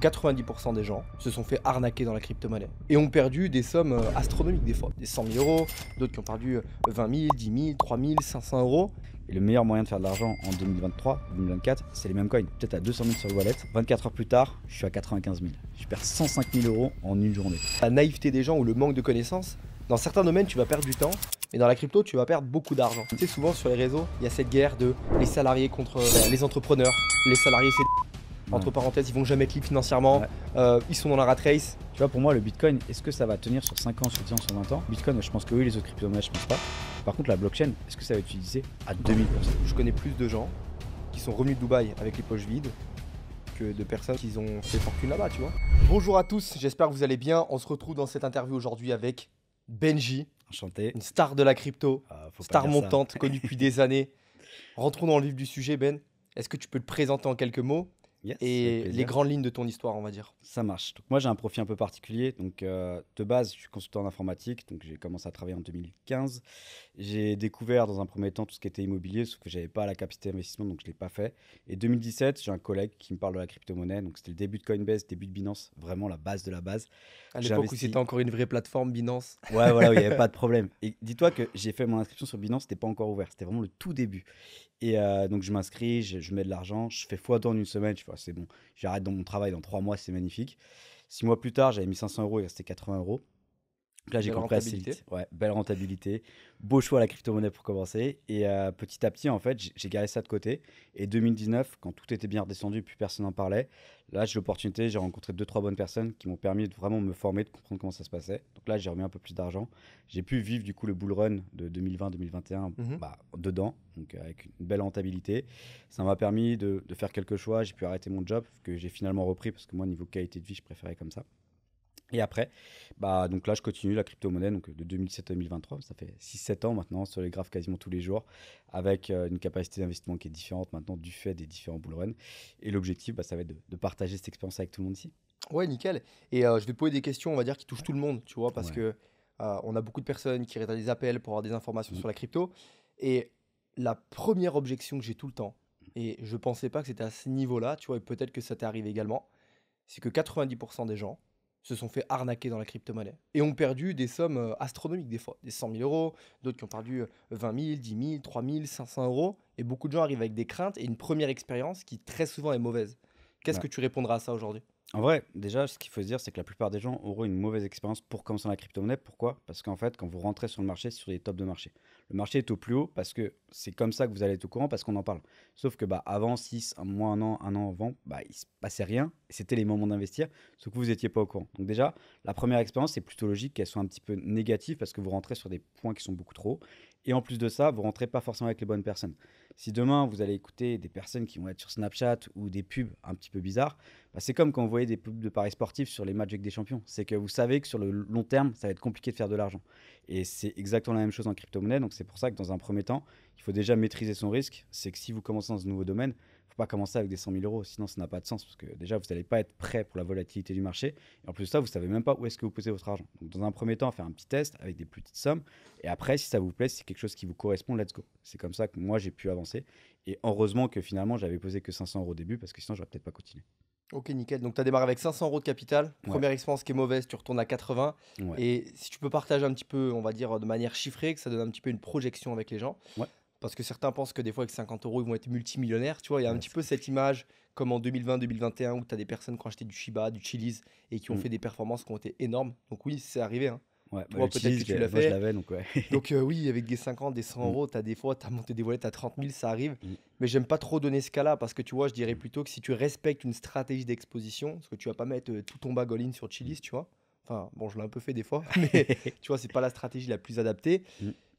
90% des gens se sont fait arnaquer dans la crypto-monnaie et ont perdu des sommes astronomiques des fois, des 100 000 euros, d'autres qui ont perdu 20 000, 10 000, 3 000, 500 euros. Et le meilleur moyen de faire de l'argent en 2023, 2024, c'est les mêmes coins. Peut-être à 200 000 sur le wallet. 24 heures plus tard, je suis à 95 000. Je perds 105 000 euros en une journée. La naïveté des gens ou le manque de connaissances, dans certains domaines, tu vas perdre du temps, mais dans la crypto, tu vas perdre beaucoup d'argent. Tu sais, souvent sur les réseaux, il y a cette guerre de les salariés contre les entrepreneurs. Les salariés, c'est entre parenthèses, ils vont jamais être libres financièrement, ils sont dans la rat race. Tu vois, pour moi, le Bitcoin, est-ce que ça va tenir sur 5 ans, sur 10 ans, sur 20 ans? Bitcoin, je pense que oui, les autres crypto-monnaies, je pense pas. Par contre, la blockchain, est-ce que ça va être utilisé à 2000%? Je connais plus de gens qui sont revenus de Dubaï avec les poches vides que de personnes qui ont fait fortune là-bas, tu vois. Bonjour à tous, j'espère que vous allez bien. On se retrouve dans cette interview aujourd'hui avec Benji. Enchanté. Une star de la crypto, star montante, connue depuis des années. Rentrons dans le vif du sujet, Ben. Est-ce que tu peux te présenter en quelques mots? Yes, et les grandes lignes de ton histoire, on va dire. Ça marche. Donc moi, j'ai un profil un peu particulier. Donc de base, je suis consultant en informatique. Donc j'ai commencé à travailler en 2015. J'ai découvert dans un premier temps tout ce qui était immobilier, sauf que j'avais pas la capacité d'investissement, donc je l'ai pas fait. Et 2017, j'ai un collègue qui me parle de la crypto-monnaie. Donc c'était le début de Coinbase, début de Binance, vraiment la base de la base. À l'époque où c'était encore une vraie plateforme, Binance. Ouais, voilà, il n'y avait pas de problème. Et dis-toi que j'ai fait mon inscription sur Binance, c'était pas encore ouvert. C'était vraiment le tout début. Et donc je m'inscris, je mets de l'argent, je fais x2 en une semaine, je fais c'est bon, j'arrête dans mon travail dans 3 mois, c'est magnifique. 6 mois plus tard, j'avais mis 500 euros, il restait 80 euros. Donc là, j'ai compris assez vite. Ouais, belle rentabilité, beau choix la crypto-monnaie pour commencer. Et petit à petit, en fait, j'ai gardé ça de côté. Et 2019, quand tout était bien redescendu, plus personne n'en parlait, là, j'ai l'opportunité, j'ai rencontré 2-3 bonnes personnes qui m'ont permis de vraiment me former, de comprendre comment ça se passait. Donc là, j'ai remis un peu plus d'argent. J'ai pu vivre du coup le bull run de 2020-2021 dedans, donc avec une belle rentabilité. Ça m'a permis de faire quelques choix. J'ai pu arrêter mon job, que j'ai finalement repris parce que moi, niveau qualité de vie, je préférais comme ça. Et après, donc là, je continue la crypto-monnaie donc de 2017 à 2023. Ça fait 6-7 ans maintenant sur les graphes quasiment tous les jours avec une capacité d'investissement qui est différente maintenant du fait des différents bull runs. Et l'objectif, ça va être de partager cette expérience avec tout le monde ici. Ouais, nickel. Et je vais te poser des questions, on va dire, qui touchent tout le monde, tu vois, parce que on a beaucoup de personnes qui réalisent des appels pour avoir des informations sur la crypto. Et la première objection que j'ai tout le temps, et je pensais pas que c'était à ce niveau-là, tu vois, et peut-être que ça t'est arrivé également, c'est que 90% des gens se sont fait arnaquer dans la crypto-monnaie et ont perdu des sommes astronomiques des fois, des 100 000 euros, d'autres qui ont perdu 20 000, 10 000, 3 000, 500 euros. Et beaucoup de gens arrivent avec des craintes et une première expérience qui très souvent est mauvaise. Qu'est-ce que tu répondras à ça aujourd'hui? En vrai, déjà, ce qu'il faut se dire, c'est que la plupart des gens auront une mauvaise expérience pour commencer dans la crypto-monnaie. Pourquoi? Parce qu'en fait, quand vous rentrez sur le marché, c'est sur les tops de marché. Le marché est au plus haut parce que c'est comme ça que vous allez être au courant parce qu'on en parle. Sauf que avant 6 un mois, un an avant, il se passait rien. Et c'était les moments d'investir, sauf que vous n'étiez pas au courant. Donc déjà, la première expérience, c'est plutôt logique qu'elle soit un petit peu négative parce que vous rentrez sur des points qui sont beaucoup trop hauts. Et en plus de ça, vous rentrez pas forcément avec les bonnes personnes. Si demain, vous allez écouter des personnes qui vont être sur Snapchat ou des pubs un petit peu bizarres, c'est comme quand vous voyez des pubs de paris sportifs sur les matchs avec des champions. C'est que vous savez que sur le long terme, ça va être compliqué de faire de l'argent. Et c'est exactement la même chose en crypto-monnaie. Donc c'est pour ça que dans un premier temps, il faut déjà maîtriser son risque. C'est que si vous commencez dans un nouveau domaine, il ne faut pas commencer avec des 100 000 euros. Sinon, ça n'a pas de sens. Parce que déjà, vous n'allez pas être prêt pour la volatilité du marché. Et en plus de ça, vous ne savez même pas où est-ce que vous posez votre argent. Donc dans un premier temps, faire un petit test avec des plus petites sommes. Et après, si ça vous plaît, si c'est quelque chose qui vous correspond, let's go. C'est comme ça que moi, j'ai pu avancer. Et heureusement que finalement, j'avais posé que 500 euros au début parce que sinon, je n'aurais peut-être pas continué. Ok, nickel. Donc, tu as démarré avec 500 euros de capital. Première expérience qui est mauvaise, tu retournes à 80. Ouais. Et si tu peux partager un petit peu, on va dire de manière chiffrée, que ça donne un petit peu une projection avec les gens. Ouais. Parce que certains pensent que des fois, avec 50 euros, ils vont être multimillionnaires. Tu vois, il y a un petit peu cette image, comme en 2020-2021, où tu as des personnes qui ont acheté du Shiba, du Chiliz, et qui ont fait des performances qui ont été énormes. Donc, oui, c'est arrivé. Hein. Ouais, Toi, peut-être que tu l'as moi, fait. je l'avais, donc ouais. Donc oui, avec des 50, des 100 euros, des fois, tu as monté des wallets à 30 000, ça arrive. Mm. Mais j'aime pas trop donner ce cas-là parce que tu vois, je dirais plutôt que si tu respectes une stratégie d'exposition, parce que tu vas pas mettre tout ton bag all-in sur Chiliz, tu vois. Enfin, bon, je l'ai un peu fait des fois, mais tu vois, c'est pas la stratégie la plus adaptée.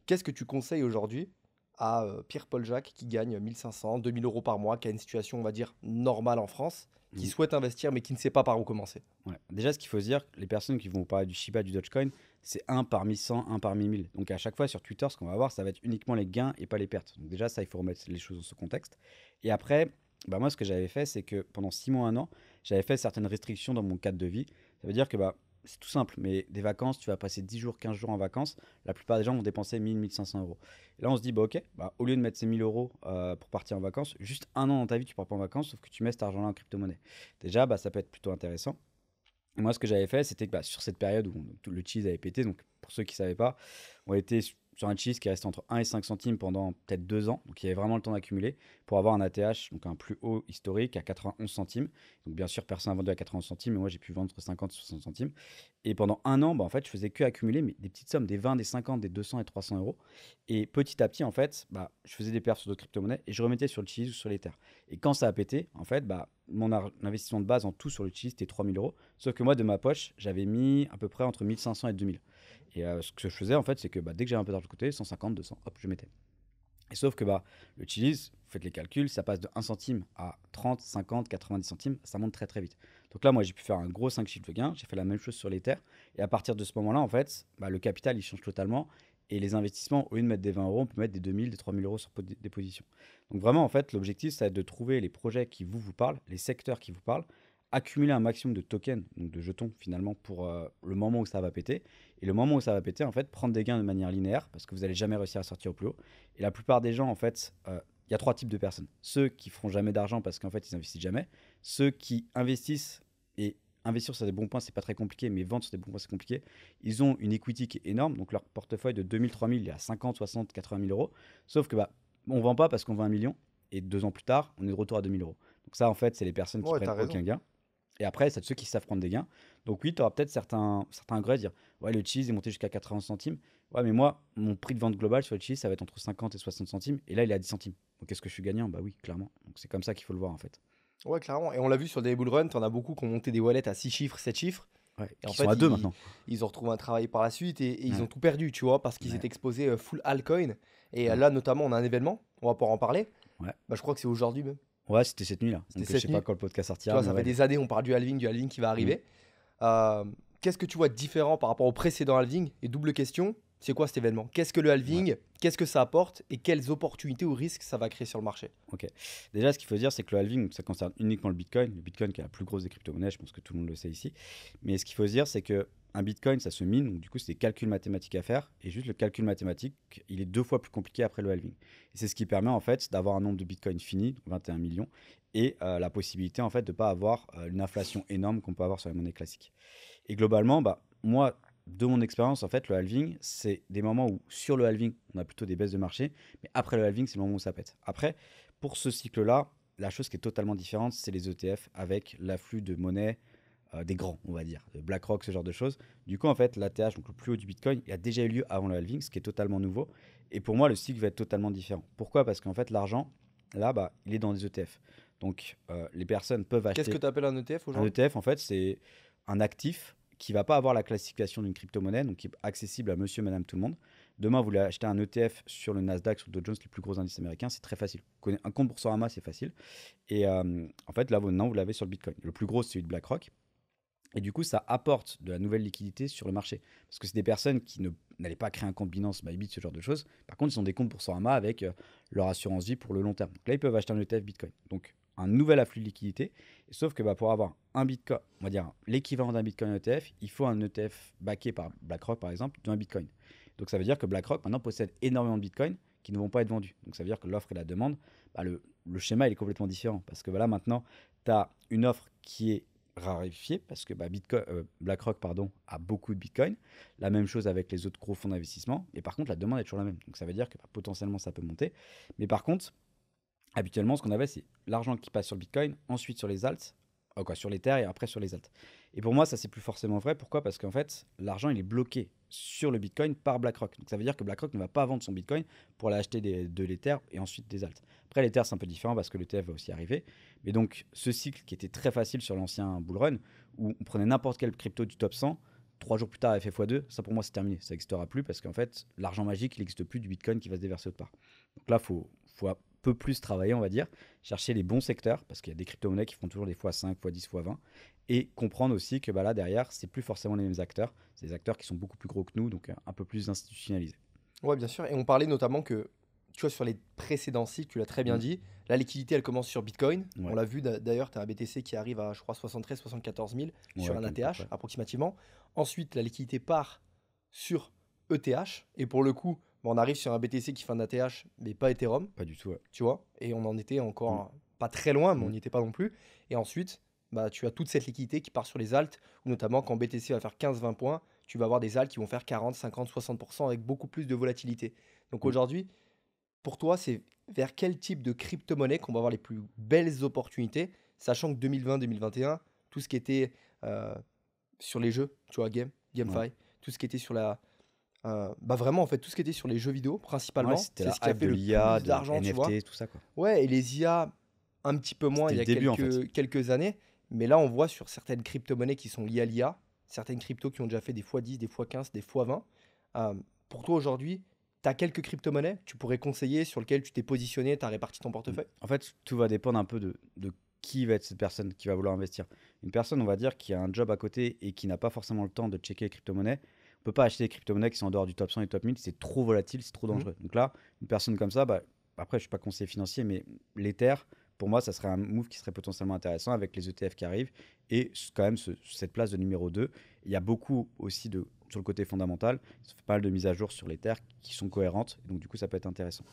Qu'est-ce que tu conseilles aujourd'hui à Pierre-Paul Jacques qui gagne 1500, 2000 euros par mois, qui a une situation, on va dire, normale en France, qui souhaite investir mais qui ne sait pas par où commencer? Ouais. Déjà, ce qu'il faut se dire, les personnes qui vont vous parler du Shiba, du Dogecoin, c'est 1 parmi 100, 1 parmi 1000. Donc à chaque fois sur Twitter, ce qu'on va voir, ça va être uniquement les gains et pas les pertes. Donc déjà, ça, il faut remettre les choses dans ce contexte. Et après, moi, ce que j'avais fait, c'est que pendant 6 mois, 1 an, j'avais fait certaines restrictions dans mon cadre de vie. Ça veut dire que c'est tout simple, mais des vacances, tu vas passer 10 jours, 15 jours en vacances, la plupart des gens vont dépenser 1000, 1500 euros. Et là, on se dit, bah ok, bah, au lieu de mettre ces 1000 euros pour partir en vacances, juste un an dans ta vie, tu pars pas en vacances, sauf que tu mets cet argent-là en crypto-monnaie. Déjà, bah, ça peut être plutôt intéressant. Et moi, ce que j'avais fait, c'était que bah, sur cette période où le cheese avait pété, donc pour ceux qui ne savaient pas, on était sur un cheese qui restait entre 1 et 5 centimes pendant peut-être 2 ans. Donc il y avait vraiment le temps d'accumuler pour avoir un ATH, donc un plus haut historique à 91 centimes. Donc bien sûr, personne n'a vendu à 91 centimes, mais moi j'ai pu vendre entre 50 et 60 centimes. Et pendant un an, bah, en fait, je faisais que accumuler mais des petites sommes, des 20, des 50, des 200 et 300 euros. Et petit à petit, en fait, bah, je faisais des perfs sur d'autres crypto-monnaies et je remettais sur le cheese ou sur l'Ether. Et quand ça a pété, en fait, bah, mon investissement de base en tout sur le cheese, c'était 3000 euros. Sauf que moi, de ma poche, j'avais mis à peu près entre 1500 et 2000. Et ce que je faisais, en fait, c'est que bah, dès que j'avais un peu d'argent de côté, 150, 200, hop, je mettais. Et sauf que bah, le Chili's, vous faites les calculs, ça passe de 1 centime à 30, 50, 90 centimes, ça monte très très vite. Donc là, moi, j'ai pu faire un gros 5 chiffres de gain, j'ai fait la même chose sur les terres. Et à partir de ce moment-là, en fait, bah, le capital, il change totalement. Et les investissements, au lieu de mettre des 20 euros, on peut mettre des 2000, des 3000 euros sur des positions. Donc vraiment, en fait, l'objectif, c'est de trouver les projets qui vous parlent, les secteurs qui vous parlent, accumuler un maximum de tokens, donc de jetons finalement, pour le moment où ça va péter. Et le moment où ça va péter, en fait, prendre des gains de manière linéaire, parce que vous n'allez jamais réussir à sortir au plus haut. Et la plupart des gens, en fait, il y a trois types de personnes. Ceux qui feront jamais d'argent parce qu'en fait, ils investissent jamais. Ceux qui investissent et investir sur des bons points, c'est pas très compliqué, mais vendre sur des bons points, c'est compliqué. Ils ont une equity qui est énorme, donc leur portefeuille de 2000, 3000, il est à 50, 60, 80 000 euros. Sauf que bah, on vend pas parce qu'on vend 1 million, et 2 ans plus tard, on est de retour à 2000 euros. Donc ça, en fait, c'est les personnes qui Ouais, prennent t'as raison. aucun gain. Et après, c'est ceux qui savent prendre des gains. Donc oui, tu auras peut-être certains regrets à dire, ouais, le cheese est monté jusqu'à 80 centimes. Ouais, mais moi, mon prix de vente global sur le cheese, ça va être entre 50 et 60 centimes. Et là, il est à 10 centimes. Donc est-ce que je suis gagnant? Bah oui, clairement. Donc c'est comme ça qu'il faut le voir, en fait. Ouais, clairement. Et on l'a vu sur des bull runs, t'en as beaucoup qui ont monté des wallets à 6 chiffres, 7 chiffres. Ouais, Et en qui sont fait, à deux maintenant. ils ont retrouvé un travail par la suite et ils ont Ouais, tout perdu, tu vois, parce qu'ils ouais, étaient exposés full altcoin. Et ouais, là, notamment, on a un événement, on va pouvoir en parler. ouais. Bah, je crois que c'est aujourd'hui même. Ouais, c'était cette nuit-là. C'était Donc je cette sais pas nuit. quand le podcast Tu sortira, vois, mais ça fait ouais. des années, on parle du halving qui va Mm. arriver. Euh, Qu'est-ce que tu vois de différent par rapport au précédent halving? Et double question, c'est quoi cet événement? Qu'est-ce que le Ouais. halving? Qu'est-ce que ça apporte? Et quelles opportunités ou risques ça va créer sur le marché? Ok. Déjà, ce qu'il faut dire, c'est que le halving, ça concerne uniquement le Bitcoin. Le Bitcoin qui est la plus grosse des crypto-monnaies, je pense que tout le monde le sait ici. Mais ce qu'il faut se dire, c'est que un Bitcoin, ça se mine, donc du coup, c'est des calculs mathématiques à faire. Et juste le calcul mathématique, il est 2 fois plus compliqué après le halving. Et c'est ce qui permet en fait d'avoir un nombre de Bitcoin fini, donc 21 millions, et la possibilité en fait de ne pas avoir une inflation énorme qu'on peut avoir sur les monnaies classiques. Et globalement, bah, moi, de mon expérience, en fait, le halving, c'est des moments où, sur le halving, on a plutôt des baisses de marché, mais après le halving, c'est le moment où ça pète. Après, pour ce cycle-là, la chose qui est totalement différente, c'est les ETF avec l'afflux de monnaie des grands, on va dire, de BlackRock, ce genre de choses. Du coup, en fait, l'ATH, donc le plus haut du Bitcoin, il a déjà eu lieu avant le halving, ce qui est totalement nouveau. Et pour moi, le cycle va être totalement différent. Pourquoi? Parce qu'en fait, l'argent, là, bah, il est dans des ETF. Donc, les personnes peuvent Qu'est-ce que acheter tu appelles un ETF un aujourd'hui? ETF, en fait, c'est un actif qui va pas avoir la classification d'une crypto-monnaie, donc qui est accessible à monsieur, madame, tout le monde. Demain, vous voulez acheter un ETF sur le Nasdaq, sur le Dow Jones, les plus gros indices américains, c'est très facile. Un compte Boursorama, c'est facile. Et en fait, là, maintenant, vous l'avez sur le Bitcoin. Le plus gros, c'est celui de BlackRock. Et du coup, ça apporte de la nouvelle liquidité sur le marché. Parce que c'est des personnes qui n'allaient pas créer un compte Binance, Bybit, ce genre de choses. Par contre, ils ont des comptes Boursorama avec leur assurance vie pour le long terme. Donc là, ils peuvent acheter un ETF Bitcoin. Donc, un nouvel afflux de liquidité. Sauf que bah, pour avoir un Bitcoin, on va dire l'équivalent d'un Bitcoin ETF, il faut un ETF backé par BlackRock, par exemple, d'un Bitcoin. Donc, ça veut dire que BlackRock, maintenant, possède énormément de Bitcoin qui ne vont pas être vendus. Donc, ça veut dire que l'offre et la demande, bah, le schéma, il est complètement différent. Parce que voilà, maintenant, tu as une offre qui est raréfié parce que bah, BlackRock pardon, a beaucoup de Bitcoin. La même chose avec les autres gros fonds d'investissement. Et par contre, la demande est toujours la même. Donc ça veut dire que bah, potentiellement, ça peut monter. Mais par contre, habituellement, ce qu'on avait, c'est l'argent qui passe sur le Bitcoin, ensuite sur les alts, quoi, sur les terres et après sur les alts. Et pour moi, ça, c'est plus forcément vrai. Pourquoi? Parce qu'en fait, l'argent, il est bloqué sur le Bitcoin par BlackRock. Donc ça veut dire que BlackRock ne va pas vendre son Bitcoin pour aller acheter de l'Ether et ensuite des alts. Après, l'Ether, c'est un peu différent parce que l'ETF va aussi arriver. Mais donc, ce cycle qui était très facile sur l'ancien bull run, où on prenait n'importe quelle crypto du top 100, 3 jours plus tard, elle fait x2, ça pour moi, c'est terminé. Ça n'existera plus parce qu'en fait, l'argent magique, il n'existe plus du Bitcoin qui va se déverser autre part. Donc là, faut un peu plus travailler, on va dire, chercher les bons secteurs, parce qu'il y a des crypto-monnaies qui font toujours des x5, x10, x20, et comprendre aussi que bah, là, derrière, c'est plus forcément les mêmes acteurs, c'est des acteurs qui sont beaucoup plus gros que nous, donc un peu plus institutionnalisés. Ouais, bien sûr. Et on parlait notamment que tu vois, sur les précédents cycles, tu l'as très bien dit, la liquidité, elle commence sur Bitcoin. Ouais. On l'a vu d'ailleurs, tu as un BTC qui arrive à, je crois, 73 74 000 sur Ouais, un comme quoi, ATH ouais. approximativement. Ensuite, la liquidité part sur ETH. Et pour le coup, on arrive sur un BTC qui fait un ATH, mais pas Ethereum, Pas du tout, ouais. tu vois. Et on en était Mm. encore pas très loin, mais on Mm. n'y était pas non plus. Et ensuite, bah, tu as toute cette liquidité qui part sur les alts, ou notamment quand BTC va faire 15-20 points, tu vas avoir des alts qui vont faire 40, 50, 60% avec beaucoup plus de volatilité. Donc Mm. aujourd'hui, pour toi, c'est vers quel type de crypto-monnaie qu'on va avoir les plus belles opportunités, sachant que 2020-2021, tout ce qui était euh, sur les jeux, tu vois, Ouais. GameFi, tout ce qui était sur la... bah vraiment, en fait, tout ce qui était sur les jeux vidéo, Ouais, principalement, c'était c'est la ce qui a hype fait de le l'IA, plus de d'argent, tu vois. NFT, tout ça, quoi. Ouais, et les IA, un petit peu moins C'était il y le a début, en fait. quelques années, mais là, on voit sur certaines crypto-monnaies qui sont liées à l'IA, certaines cryptos qui ont déjà fait des x10, des x15, des x20. Euh, pour toi, aujourd'hui, tu as quelques crypto-monnaies que tu pourrais conseiller sur lesquelles tu t'es positionné, tu as réparti ton portefeuille? En fait, tout va dépendre un peu de qui va être cette personne qui va vouloir investir. Une personne, on va dire, qui a un job à côté et qui n'a pas forcément le temps de checker les crypto-monnaies, on peut pas acheter des crypto-monnaies qui sont en dehors du top 100 et top 1000, c'est trop volatile, c'est trop Mhm. dangereux. Donc là, une personne comme ça, bah, après, je suis pas conseiller financier, mais l'Ether, pour moi, ça serait un move qui serait potentiellement intéressant avec les ETF qui arrivent et quand même cette place de numéro 2. Il y a beaucoup aussi sur le côté fondamental, ça fait pas mal de mises à jour sur l'Ether qui sont cohérentes, donc du coup, ça peut être intéressant.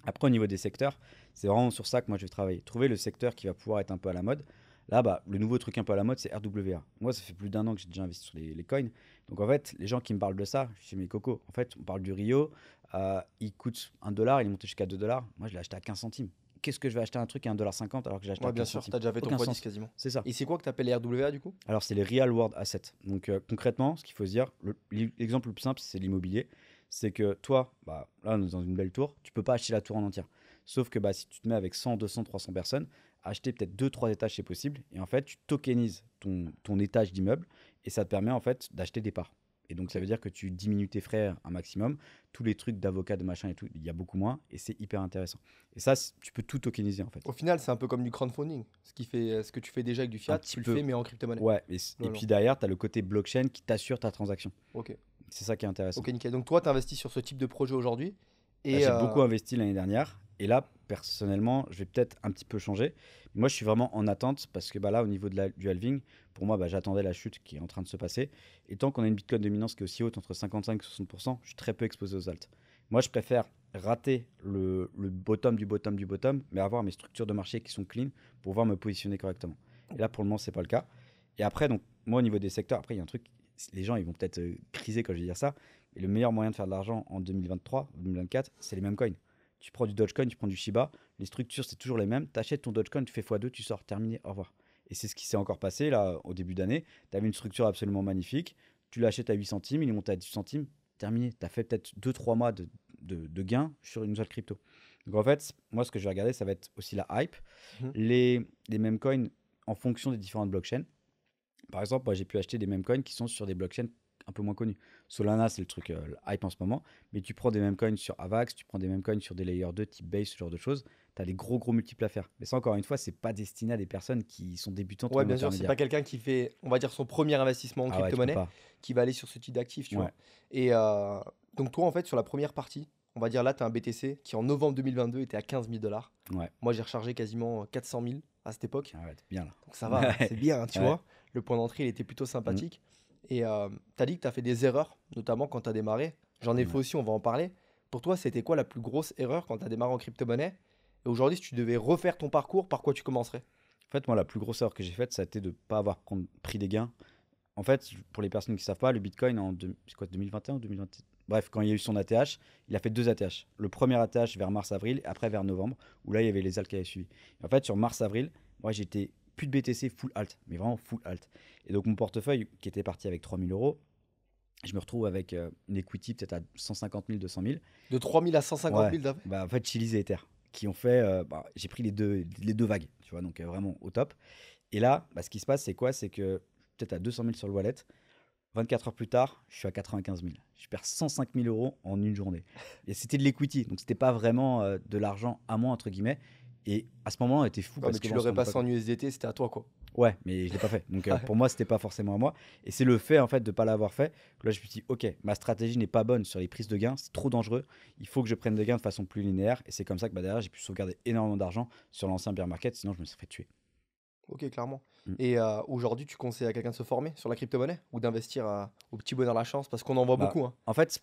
Après, au niveau des secteurs, c'est vraiment sur ça que moi je vais travailler. Trouver le secteur qui va pouvoir être un peu à la mode. Là, bah, le nouveau truc un peu à la mode, c'est RWA. Moi, ça fait plus d'1 an que j'ai déjà investi sur les coins. Donc, en fait, les gens qui me parlent de ça, je dis, mais Coco, en fait, on parle du Rio. Il coûte 1 $, il est monté jusqu'à 2 $. Moi, je l'ai acheté à 15 centimes. Qu'est-ce que je vais acheter un truc à 1,50 $ alors que j'ai acheté Ouais, à bien 15 sûr, centimes? tu as déjà fait ton Aucun x10 sens. quasiment. C'est ça. Et c'est quoi que tu appelles les RWA du coup? Alors, c'est les Real World Assets. Donc, concrètement, ce qu'il faut se dire, l'exemple le plus simple, c'est l'immobilier. C'est que toi, bah, là, on est dans une belle tour, tu peux pas acheter la tour en entière. Sauf que bah, si tu te mets avec 100, 200, 300 personnes, acheter peut-être 2, 3 étages, c'est possible. Et en fait, tu tokenises ton étage d'immeuble et ça te permet en fait d'acheter des parts. Et donc, ça Ok. veut dire que tu diminues tes frais un maximum. Tous les trucs d'avocat, de machin et tout, il y a beaucoup moins et c'est hyper intéressant. Et ça, tu peux tout tokeniser en fait. Au final, c'est un peu comme du crowdfunding. Ce que tu fais déjà avec du Un fiat, petit tu le peu. fais mais en crypto-monnaie. Ouais. Et Globalement. puis derrière, tu as le côté blockchain qui t'assure ta transaction. Ok. C'est ça qui est intéressant. Ok, nickel. Donc toi, tu investis sur ce type de projet aujourd'hui. Bah, Et j'ai beaucoup investi l'année dernière. Et là, personnellement, je vais peut-être un petit peu changer. Moi, je suis vraiment en attente parce que bah, là, au niveau du halving, pour moi, bah, j'attendais la chute qui est en train de se passer. Et tant qu'on a une Bitcoin dominance qui est aussi haute, entre 55 et 60%, je suis très peu exposé aux alts. Moi, je préfère rater le bottom du bottom du bottom, mais avoir mes structures de marché qui sont clean pour pouvoir me positionner correctement. Et là, pour le moment, c'est pas le cas. Et après, donc, moi, au niveau des secteurs, après, il y a un truc, les gens, ils vont peut-être criser quand je vais dire ça, et le meilleur moyen de faire de l'argent en 2023, 2024, c'est les mêmes coins. Tu prends du Dogecoin, tu prends du Shiba, les structures c'est toujours les mêmes. Tu achètes ton Dogecoin, tu fais x2, tu sors, terminé, au revoir. Et c'est ce qui s'est encore passé là au début d'année. Tu avais une structure absolument magnifique, tu l'achètes à 8 centimes, il est monté à 10 centimes, terminé. Tu as fait peut-être 2, 3 mois de gains sur une seule crypto. Donc en fait, moi ce que je vais regarder, ça va être aussi la hype, Mhm. les mêmes coins en fonction des différentes blockchains. Par exemple, moi j'ai pu acheter des mêmes coins qui sont sur des blockchains un peu moins connus. Solana, c'est le truc le hype en ce moment, mais tu prends des mêmes coins sur Avax, tu prends des mêmes coins sur des layer 2 type Base, ce genre de choses, tu as des gros multiples à faire. Mais ça, encore une fois, c'est pas destiné à des personnes qui sont débutantes ou Ouais, même bien sûr, c'est intermédiaires. pas quelqu'un qui fait, on va dire, son premier investissement en Ah ouais, tu peux crypto-monnaie pas. qui va aller sur ce type d'actif, tu Ouais, vois. Et donc toi, en fait, sur la première partie, on va dire là, tu as un BTC qui en novembre 2022 était à 15 000 $. ouais. Moi, j'ai rechargé quasiment 400 000 à cette époque. Ah ouais, t'es bien là. Donc ça va, Ouais, c'est bien, tu ouais. vois. Le point d'entrée, il était plutôt Mm, sympathique. Et tu as dit que tu as fait des erreurs, notamment quand tu as démarré. J'en ai fait ouais. aussi, on va en parler. Pour toi, c'était quoi la plus grosse erreur quand tu as démarré en crypto-monnaie? Et aujourd'hui, si tu devais refaire ton parcours, par quoi tu commencerais? En fait, moi, la plus grosse erreur que j'ai faite, ça a été de ne pas avoir pris des gains. En fait, pour les personnes qui ne savent pas, le Bitcoin c'est quoi, 2021 ou 2020? Bref, quand il y a eu son ATH, il a fait 2 ATH. Le premier ATH vers mars-avril et après vers novembre, où là, il y avait les alts qui avaient suivi. Et en fait, sur mars-avril, moi, j'étais plus de BTC full alt, mais vraiment full alt. Et donc, mon portefeuille, qui était parti avec 3 000 €, je me retrouve avec une equity peut-être à 150 000, 200 000. De 3 000 à 150 Ouais, 000, t'as fait? bah, en fait, Chiliz et Ether, qui ont fait. Bah, j'ai pris les deux vagues, tu vois, donc vraiment au top. Et là, bah, ce qui se passe, c'est quoi? C'est que peut-être à 200 000 sur le wallet, 24 heures plus tard, je suis à 95 000. Je perds 105 000 € en une journée. Et c'était de l'equity, donc c'était pas vraiment de l'argent à moi, entre guillemets. Et à ce moment, on était fou Ouais, parce mais que tu bon, on se l'aurais rendait pas passé en compte. USDT, c'était à toi, quoi. Ouais, mais je l'ai pas fait. Donc pour moi, c'était pas forcément à moi. Et c'est le fait en fait de pas l'avoir fait que là je me suis dit, ok, ma stratégie n'est pas bonne sur les prises de gains, c'est trop dangereux. Il faut que je prenne des gains de façon plus linéaire. Et c'est comme ça que derrière j'ai pu sauvegarder énormément d'argent sur l'ancien bear market. Sinon, je me serais fait tuer. Ok, clairement. Mm. Et aujourd'hui, tu conseilles à quelqu'un de se former sur la crypto-monnaie ou d'investir au petit bonheur la chance parce qu'on en voit Bah, beaucoup, hein. en fait,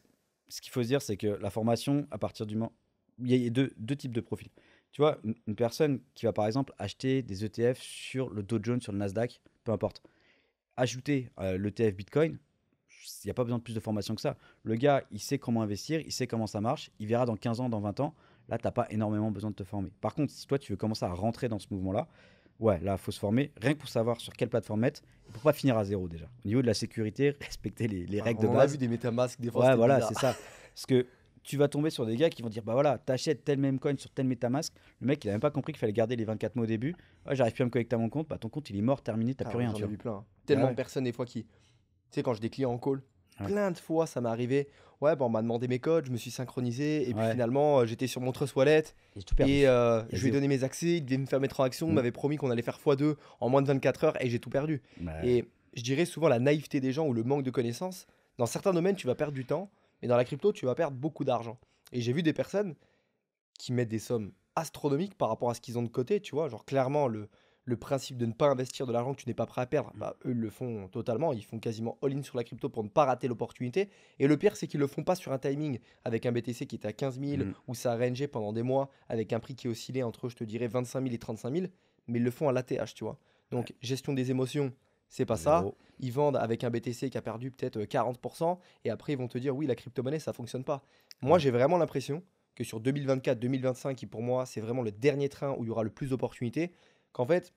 ce qu'il faut se dire, c'est que la formation, à partir du moment. Il y a deux types de profils. Tu vois, une personne qui va par exemple acheter des ETF sur le Dow Jones, sur le Nasdaq, peu importe. Ajouter l'ETF Bitcoin, il n'y a pas besoin de plus de formation que ça. Le gars, il sait comment investir, il sait comment ça marche, il verra dans 15 ans, dans 20 ans. Là, tu n'as pas énormément besoin de te former. Par contre, si toi, tu veux commencer à rentrer dans ce mouvement-là, ouais, là, il faut se former, rien que pour savoir sur quelle plateforme mettre, et pour pas finir à zéro déjà. Au niveau de la sécurité, respecter les Ouais, règles de on en a vu base. des MetaMask, des fois Ouais, c'était voilà, bizarre. c'est ça. Parce que tu vas tomber sur des gars qui vont dire, bah voilà, t'achètes tel même coin sur tel MetaMask. Le mec, il a même pas compris qu'il fallait garder les 24 mots au début. Ouais, j'arrive plus à me connecter à mon compte. Bah ton compte, il est mort, terminé, t'as Ah plus ouais, rien, j'en tu ai vois. vu plein, hein. Bah Tellement de ouais. personnes des fois qui, tu sais, quand j'ai des clients en call, Ouais. plein de fois ça m'est arrivé. Ouais, bon, on m'a demandé mes codes, je me suis synchronisé, et puis Ouais. finalement, j'étais sur mon Trust Wallet, J'ai tout et perdu. Il y a je lui ai zéro. donné mes accès, il devait me faire mes transactions, il Mm. m'avait promis qu'on allait faire x2 en moins de 24 heures, et j'ai tout perdu. Ouais. Et je dirais souvent la naïveté des gens ou le manque de connaissances. Dans certains domaines, tu vas perdre du temps, mais dans la crypto, tu vas perdre beaucoup d'argent. Et j'ai vu des personnes qui mettent des sommes astronomiques par rapport à ce qu'ils ont de côté, tu vois. Genre, clairement, le principe de ne pas investir de l'argent que tu n'es pas prêt à perdre, bah, eux ils le font totalement. Ils font quasiment all-in sur la crypto pour ne pas rater l'opportunité. Et le pire, c'est qu'ils le font pas sur un timing avec un BTC qui était à 15 000 Mm. où ça a rangé pendant des mois avec un prix qui oscillait entre, je te dirais, 25 000 et 35 000, mais ils le font à l'ATH, tu vois. Ouais. Donc, gestion des émotions, c'est pas ça. Zéro. Ils vendent avec un BTC qui a perdu peut-être 40%, et après, ils vont te dire, oui, la crypto-monnaie, ça fonctionne pas. Moi, Ouais. j'ai vraiment l'impression que sur 2024-2025, qui pour moi, c'est vraiment le dernier train où il y aura le plus d'opportunités, qu'en fait,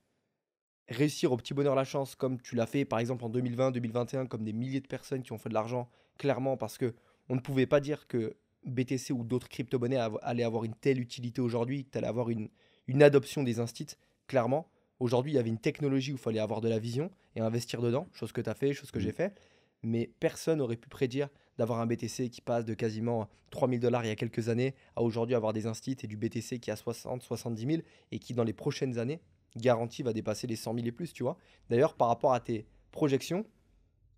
réussir au petit bonheur la chance, comme tu l'as fait par exemple en 2020-2021, comme des milliers de personnes qui ont fait de l'argent, clairement, parce que on ne pouvait pas dire que BTC ou d'autres crypto-monnaies allaient avoir une telle utilité aujourd'hui, que tu allais avoir une adoption des instituts, clairement. Aujourd'hui, il y avait une technologie où il fallait avoir de la vision et investir dedans, chose que tu as fait, chose que Mm. j'ai fait. Mais personne n'aurait pu prédire d'avoir un BTC qui passe de quasiment 3000 dollars il y a quelques années à aujourd'hui avoir des instituts et du BTC qui a 60-70 000 et qui dans les prochaines années garantie va dépasser les 100 000 et plus, tu vois. D'ailleurs, par rapport à tes projections,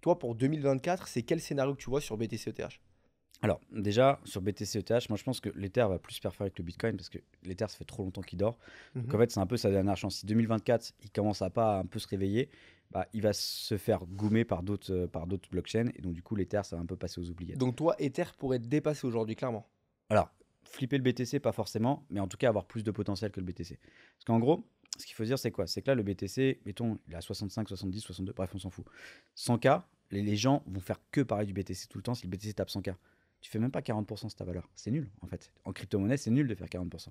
toi, pour 2024, c'est quel scénario que tu vois sur BTC ETH? Alors, déjà, sur BTC ETH, moi je pense que l'Ether va plus performer que le Bitcoin parce que l'Ether, ça fait trop longtemps qu'il dort. Donc en Mhm. fait, c'est un peu sa dernière chance. Si 2024, il commence à pas un peu se réveiller, bah, il va se faire goumer par d'autres blockchains. Et donc du coup, l'Ether, ça va un peu passer aux oubliettes. Donc toi, Ether pourrait te dépasser aujourd'hui, clairement. Alors, flipper le BTC, pas forcément, mais en tout cas avoir plus de potentiel que le BTC. Parce qu'en gros, ce qu'il faut dire, c'est quoi? C'est que là, le BTC, mettons, il est à 65, 70, 62, bref, on s'en fout. 100K, les gens vont faire que parler du BTC tout le temps si le BTC tape 100K. Tu fais même pas 40% de ta valeur. C'est nul, en fait. En crypto-monnaie, c'est nul de faire 40%.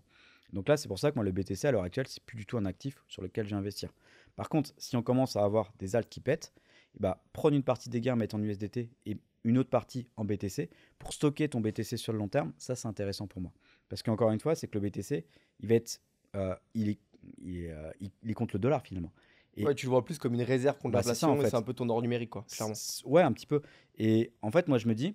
Donc là, c'est pour ça que moi, le BTC, à l'heure actuelle, c'est plus du tout un actif sur lequel je vais investir. Par contre, si on commence à avoir des alts qui pètent, eh bah, prendre une partie des gains, mettre en USDT et une autre partie en BTC pour stocker ton BTC sur le long terme, ça, c'est intéressant pour moi. Parce qu'encore une fois, c'est que le BTC, il va être, il est contre le dollar finalement. Ouais, Et tu le vois plus comme une réserve contre bah, c'est ça en l'inflation et c'est un fait. peu ton or numérique, quoi, clairement. Ouais, un petit peu. Et en fait, moi, je me dis,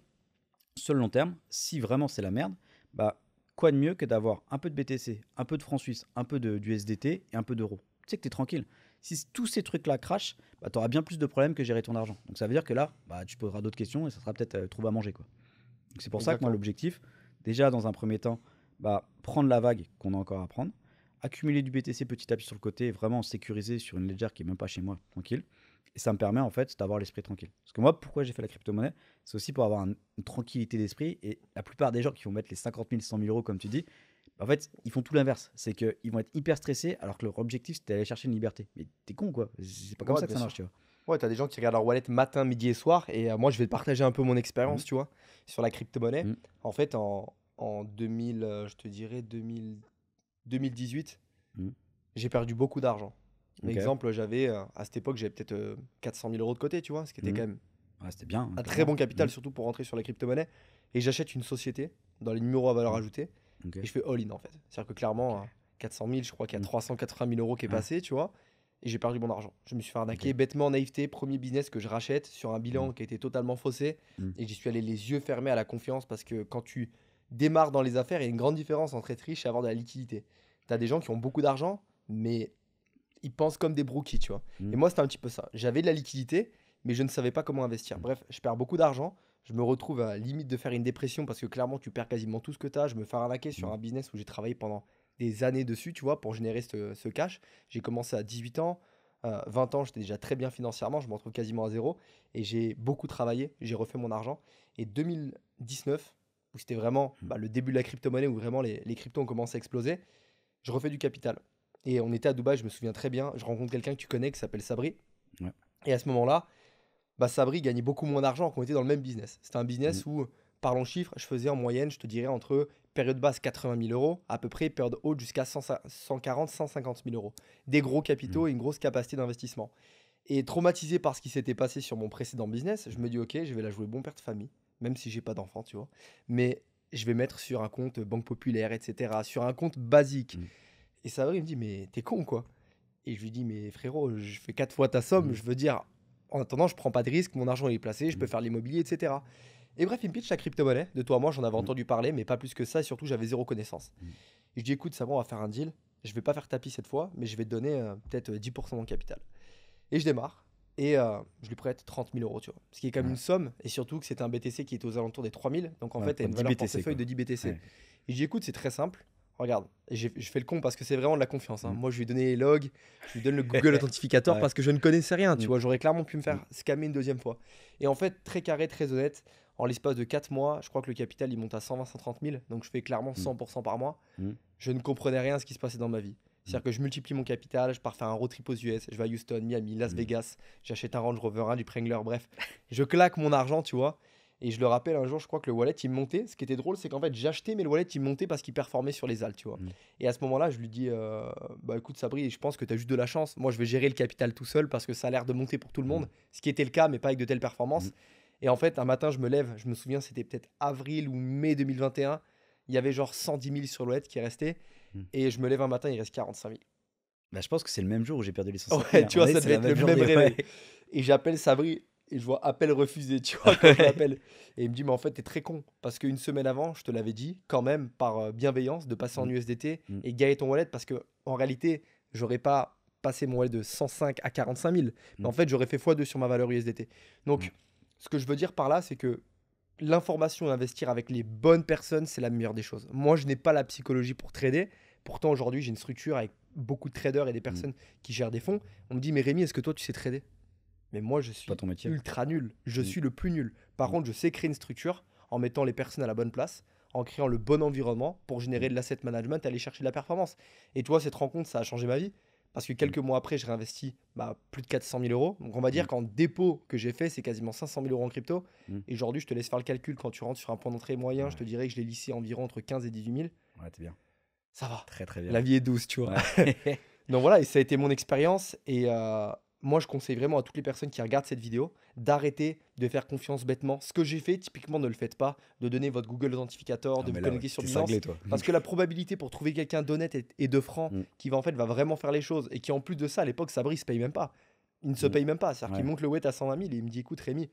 sur le long terme, si vraiment c'est la merde, bah, quoi de mieux que d'avoir un peu de BTC, un peu de francs suisses, un peu d'USDT et un peu d'euros. Tu sais que tu es tranquille. Si tous ces trucs-là crachent, bah, tu auras bien plus de problèmes que gérer ton argent. Donc ça veut dire que là, bah, tu poseras d'autres questions et ça sera peut-être trouver à manger, quoi. Donc c'est pour ça que moi, Exactement. l'objectif, déjà dans un premier temps, bah, prendre la vague qu'on a encore à prendre, accumuler du BTC petit à petit sur le côté, vraiment sécuriser sur une ledger qui est même pas chez moi, tranquille. Et ça me permet en fait d'avoir l'esprit tranquille. Parce que moi, pourquoi j'ai fait la crypto-monnaie? C'est aussi pour avoir une tranquillité d'esprit. Et la plupart des gens qui vont mettre les 50 000, 100 000 euros, comme tu dis, bah, en fait, ils font tout l'inverse. C'est qu'ils vont être hyper stressés alors que leur objectif, c'était d'aller chercher une liberté. Mais t'es con, quoi. C'est pas comme Ouais, ça que bien ça marche, sûr. tu vois. Ouais, t'as des gens qui regardent leur wallet matin, midi et soir, et moi, je vais te partager un peu mon Mhm. expérience, tu vois, sur la crypto-monnaie. Mhm. En fait, en 2000, je te dirais 2018, Mhm. j'ai perdu beaucoup d'argent. Ok. Exemple, j'avais, à cette époque, j'avais peut-être 400 000 euros de côté, tu vois, ce qui était Mhm. quand même Ouais, c'était bien, hein, un très clairement. bon capital, Mhm. surtout pour rentrer sur la crypto-monnaie. Et j'achète une société dans les numéros à valeur Mhm. ajoutée, Ok. et je fais all-in, en fait. C'est-à-dire que Ok. clairement, 400 000, je crois qu'il y a Mhm. 380 000 euros qui est Ouais. passé, tu vois, et j'ai perdu mon argent. Je me suis fait Ok. arnaquer bêtement, naïveté, premier business que je rachète sur un Mhm. bilan qui a été totalement faussé, Mhm. et j'y suis allé les yeux fermés à la confiance, parce que quand tu démarres dans les affaires, il y a une grande différence entre être riche et avoir de la liquidité. Tu as des gens qui ont beaucoup d'argent, mais ils pensent comme des brookies, tu vois. Et moi, c'était un petit peu ça. J'avais de la liquidité, mais je ne savais pas comment investir. Bref, je perds beaucoup d'argent. Je me retrouve à la limite de faire une dépression parce que clairement, tu perds quasiment tout ce que tu as. Je me fais arnaquer sur un business où j'ai travaillé pendant des années dessus, tu vois, pour générer ce cash. J'ai commencé à 18 ans. 20 ans, j'étais déjà très bien financièrement. Je me retrouve quasiment à zéro. Et j'ai beaucoup travaillé. J'ai refait mon argent. Et 2019, où c'était vraiment le début de la crypto-monnaie, où vraiment les cryptos ont commencé à exploser, je refais du capital. Et on était à Dubaï, je me souviens très bien. Je rencontre quelqu'un que tu connais qui s'appelle Sabri. Ouais. Et à ce moment-là, Sabri gagnait beaucoup moins d'argent qu'on était dans le même business. C'était un business où, parlons chiffres, je faisais en moyenne, je te dirais, entre période basse 80 000 euros, à peu près période haute jusqu'à 140, 150 000 euros. Des gros capitaux et une grosse capacité d'investissement. Et traumatisé par ce qui s'était passé sur mon précédent business, je me dis, ok, je vais la jouer bon père de famille, même si j'ai pas d'enfant, tu vois. Mais je vais mettre sur un compte Banque Populaire, etc., sur un compte basique. Et Sabri, il me dit, mais t'es con, quoi. Et je lui dis, mais frérot, je fais 4 fois ta somme, je veux dire, en attendant, je prends pas de risque, mon argent est placé, je peux faire l'immobilier, etc. Et bref, il me pitch la crypto-monnaie. De toi à moi, j'en avais entendu parler, mais pas plus que ça, et surtout, j'avais zéro connaissance. Et je dis, écoute, ça va, on va faire un deal. Je vais pas faire tapis cette fois, mais je vais te donner peut-être 10% de mon capital. Et je démarre. Et je lui prête 30 000 euros, tu vois. Ce qui est quand même une somme, et surtout que c'était un BTC qui était aux alentours des 3 000. Donc en fait, tu as une valeur BTC, portefeuille quoi. de 10 BTC. Ouais. Et je dis, écoute, c'est très simple. Regarde, et je fais le con parce que c'est vraiment de la confiance. Moi, je lui ai donné les logs, je lui donne le Google Authentificator Ouais. parce que je ne connaissais rien, tu vois. J'aurais clairement pu me faire scammer une deuxième fois. Et en fait, très carré, très honnête, en l'espace de 4 mois, je crois que le capital, il monte à 120, 130 000. Donc, je fais clairement 100% par mois. Je ne comprenais rien à ce qui se passait dans ma vie. C'est-à-dire que je multiplie mon capital, je pars faire un road trip aux US, je vais à Houston, Miami, Las Vegas, j'achète un Range Rover, un du Wrangler, bref. Je claque mon argent, tu vois. Et je le rappelle, un jour, je crois que le wallet, il me montait. Ce qui était drôle, c'est qu'en fait, j'achetais, mais le wallet, il me montait parce qu'il performait sur les alts, tu vois. Et à ce moment-là, je lui dis, écoute, Sabri, je pense que tu as juste de la chance. Moi, je vais gérer le capital tout seul parce que ça a l'air de monter pour tout le monde. Ce qui était le cas, mais pas avec de telles performances. Et en fait, un matin, je me lève, je me souviens, c'était peut-être avril ou mai 2021. Il y avait genre 110 000 sur le wallet qui restait. Et je me lève un matin, il reste 45 000. Bah, je pense que c'est le même jour où j'ai perdu les 105 000. Ouais, tu vois, ça devait être le même réveil. Et j'appelle Sabri et je vois appel refusé, tu vois, quand je l'appelle. Et il me dit, mais en fait, t'es très con. Parce qu'une semaine avant, je te l'avais dit, quand même, par bienveillance, de passer en USDT et gagner ton wallet. Parce que en réalité, j'aurais pas passé mon wallet de 105 à 45 000. Mais en fait, j'aurais fait x2 sur ma valeur USDT. Donc, ce que je veux dire par là, c'est que l'information, investir avec les bonnes personnes, c'est la meilleure des choses. Moi, je n'ai pas la psychologie pour trader. Pourtant, aujourd'hui, j'ai une structure avec beaucoup de traders et des personnes qui gèrent des fonds. On me dit, mais Rémi, est-ce que toi, tu sais trader? Mais moi, je suis pas ton métier. ultra nul. Je suis le plus nul. Par contre, je sais créer une structure en mettant les personnes à la bonne place, en créant le bon environnement pour générer de l'asset management et aller chercher de la performance. Et toi, cette rencontre, ça a changé ma vie. Parce que quelques mois après, je réinvestis plus de 400 000 euros. Donc, on va dire qu'en dépôt que j'ai fait, c'est quasiment 500 000 euros en crypto. Et aujourd'hui, je te laisse faire le calcul. Quand tu rentres sur un point d'entrée moyen, je te dirais que je l'ai lissé environ entre 15 et 18 000. Ouais, t'es bien. Ça va. Très, très bien. La vie est douce, tu vois. Donc voilà, et ça a été mon expérience. Et moi, je conseille vraiment à toutes les personnes qui regardent cette vidéo d'arrêter de faire confiance bêtement. Ce que j'ai fait, typiquement, ne le faites pas. De donner votre Google Authentificator, de vous connecter sur Binance. Parce que la probabilité pour trouver quelqu'un d'honnête et de franc qui va vraiment faire les choses et qui, en plus de ça, à l'époque, Sabri ne se paye même pas. Il ne se paye même pas. C'est-à-dire qu'il monte le weight à 120 000 et il me dit, écoute, Rémi,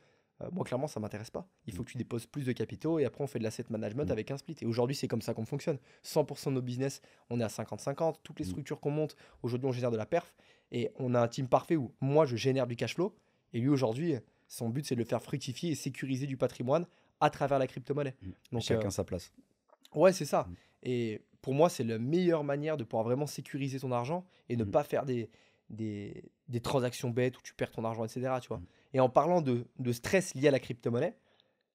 moi, clairement, ça m'intéresse pas. Il faut que tu déposes plus de capitaux et après, on fait de l'asset management avec un split. Et aujourd'hui, c'est comme ça qu'on fonctionne. 100% de nos business, on est à 50-50. Toutes les structures qu'on monte, aujourd'hui, on génère de la perf. Et on a un team parfait où moi, je génère du cash flow. Et lui, aujourd'hui, son but, c'est de le faire fructifier et sécuriser du patrimoine à travers la crypto-monnaie. Donc, chacun sa place. Ouais, c'est ça. Et pour moi, c'est la meilleure manière de pouvoir vraiment sécuriser ton argent et ne pas faire des transactions bêtes où tu perds ton argent, etc. Tu vois. Et en parlant de stress lié à la crypto-monnaie,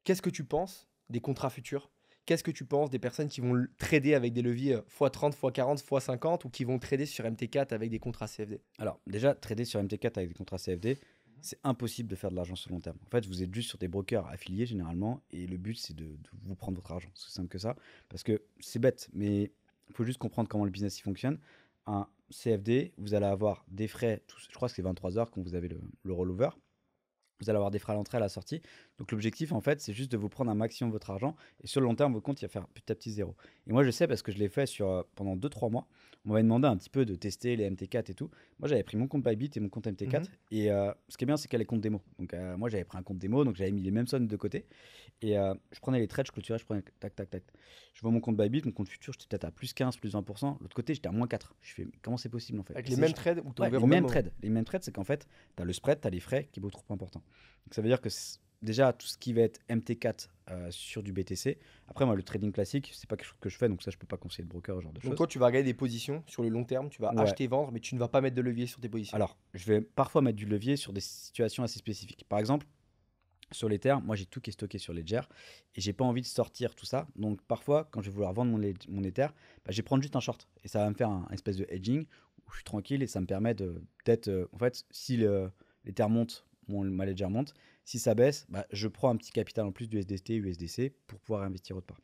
qu'est-ce que tu penses des contrats futurs? Qu'est-ce que tu penses des personnes qui vont trader avec des leviers x30, x40, x50 ou qui vont trader sur MT4 avec des contrats CFD? Alors, déjà, trader sur MT4 avec des contrats CFD, c'est impossible de faire de l'argent sur le long terme. En fait, vous êtes juste sur des brokers affiliés généralement et le but, c'est de vous prendre votre argent. C'est simple que ça. Parce que c'est bête, mais il faut juste comprendre comment le business il fonctionne. Un CFD, vous allez avoir des frais, je crois que c'est 23 heures quand vous avez le rollover. vous allez avoir des frais à l'entrée, à la sortie. Donc l'objectif, en fait, c'est juste de vous prendre un maximum de votre argent. Et sur le long terme, votre compte, il va faire petit à petit zéro. Et moi, je sais parce que je l'ai fait pendant 2-3 mois. On m'avait demandé un petit peu de tester les MT4 et tout. Moi, j'avais pris mon compte Bybit et mon compte MT4. Et ce qui est bien, c'est qu'elle est compte démo. Donc moi, j'avais pris un compte démo. Donc j'avais mis les mêmes sommes de côté. Et je prenais les trades, je clôturais, je prenais tac, tac, tac. Je vois mon compte Bybit, mon compte futur, j'étais peut-être à plus 15, plus 20%. L'autre côté, j'étais à moins 4. Je fais, mais comment c'est possible en fait? Avec Et les c'est mêmes trades ou tu as Ouais, ouvert les au même mêmes moment. trades. Les mêmes trades, c'est qu'en fait, tu as le spread, tu as les frais qui est beaucoup trop important. Donc ça veut dire que déjà, tout ce qui va être MT4 sur du BTC. Après, moi, le trading classique, c'est pas quelque chose que je fais, donc ça, je peux pas conseiller le broker, ce genre de Donc choses. toi, tu vas regarder des positions sur le long terme, tu vas Ouais. acheter, vendre, mais tu ne vas pas mettre de levier sur tes positions. Alors, je vais parfois mettre du levier sur des situations assez spécifiques. Par exemple, sur l'Ether, moi j'ai tout qui est stocké sur Ledger et j'ai pas envie de sortir tout ça. Donc parfois, quand je vais vouloir vendre mon Ether, bah, je vais prendre juste un short et ça va me faire un espèce de hedging où je suis tranquille et ça me permet d'être. En fait, si l'Ether monte, ma Ledger monte. Si ça baisse, bah, je prends un petit capital en plus du SDT, USDC pour pouvoir investir autre part.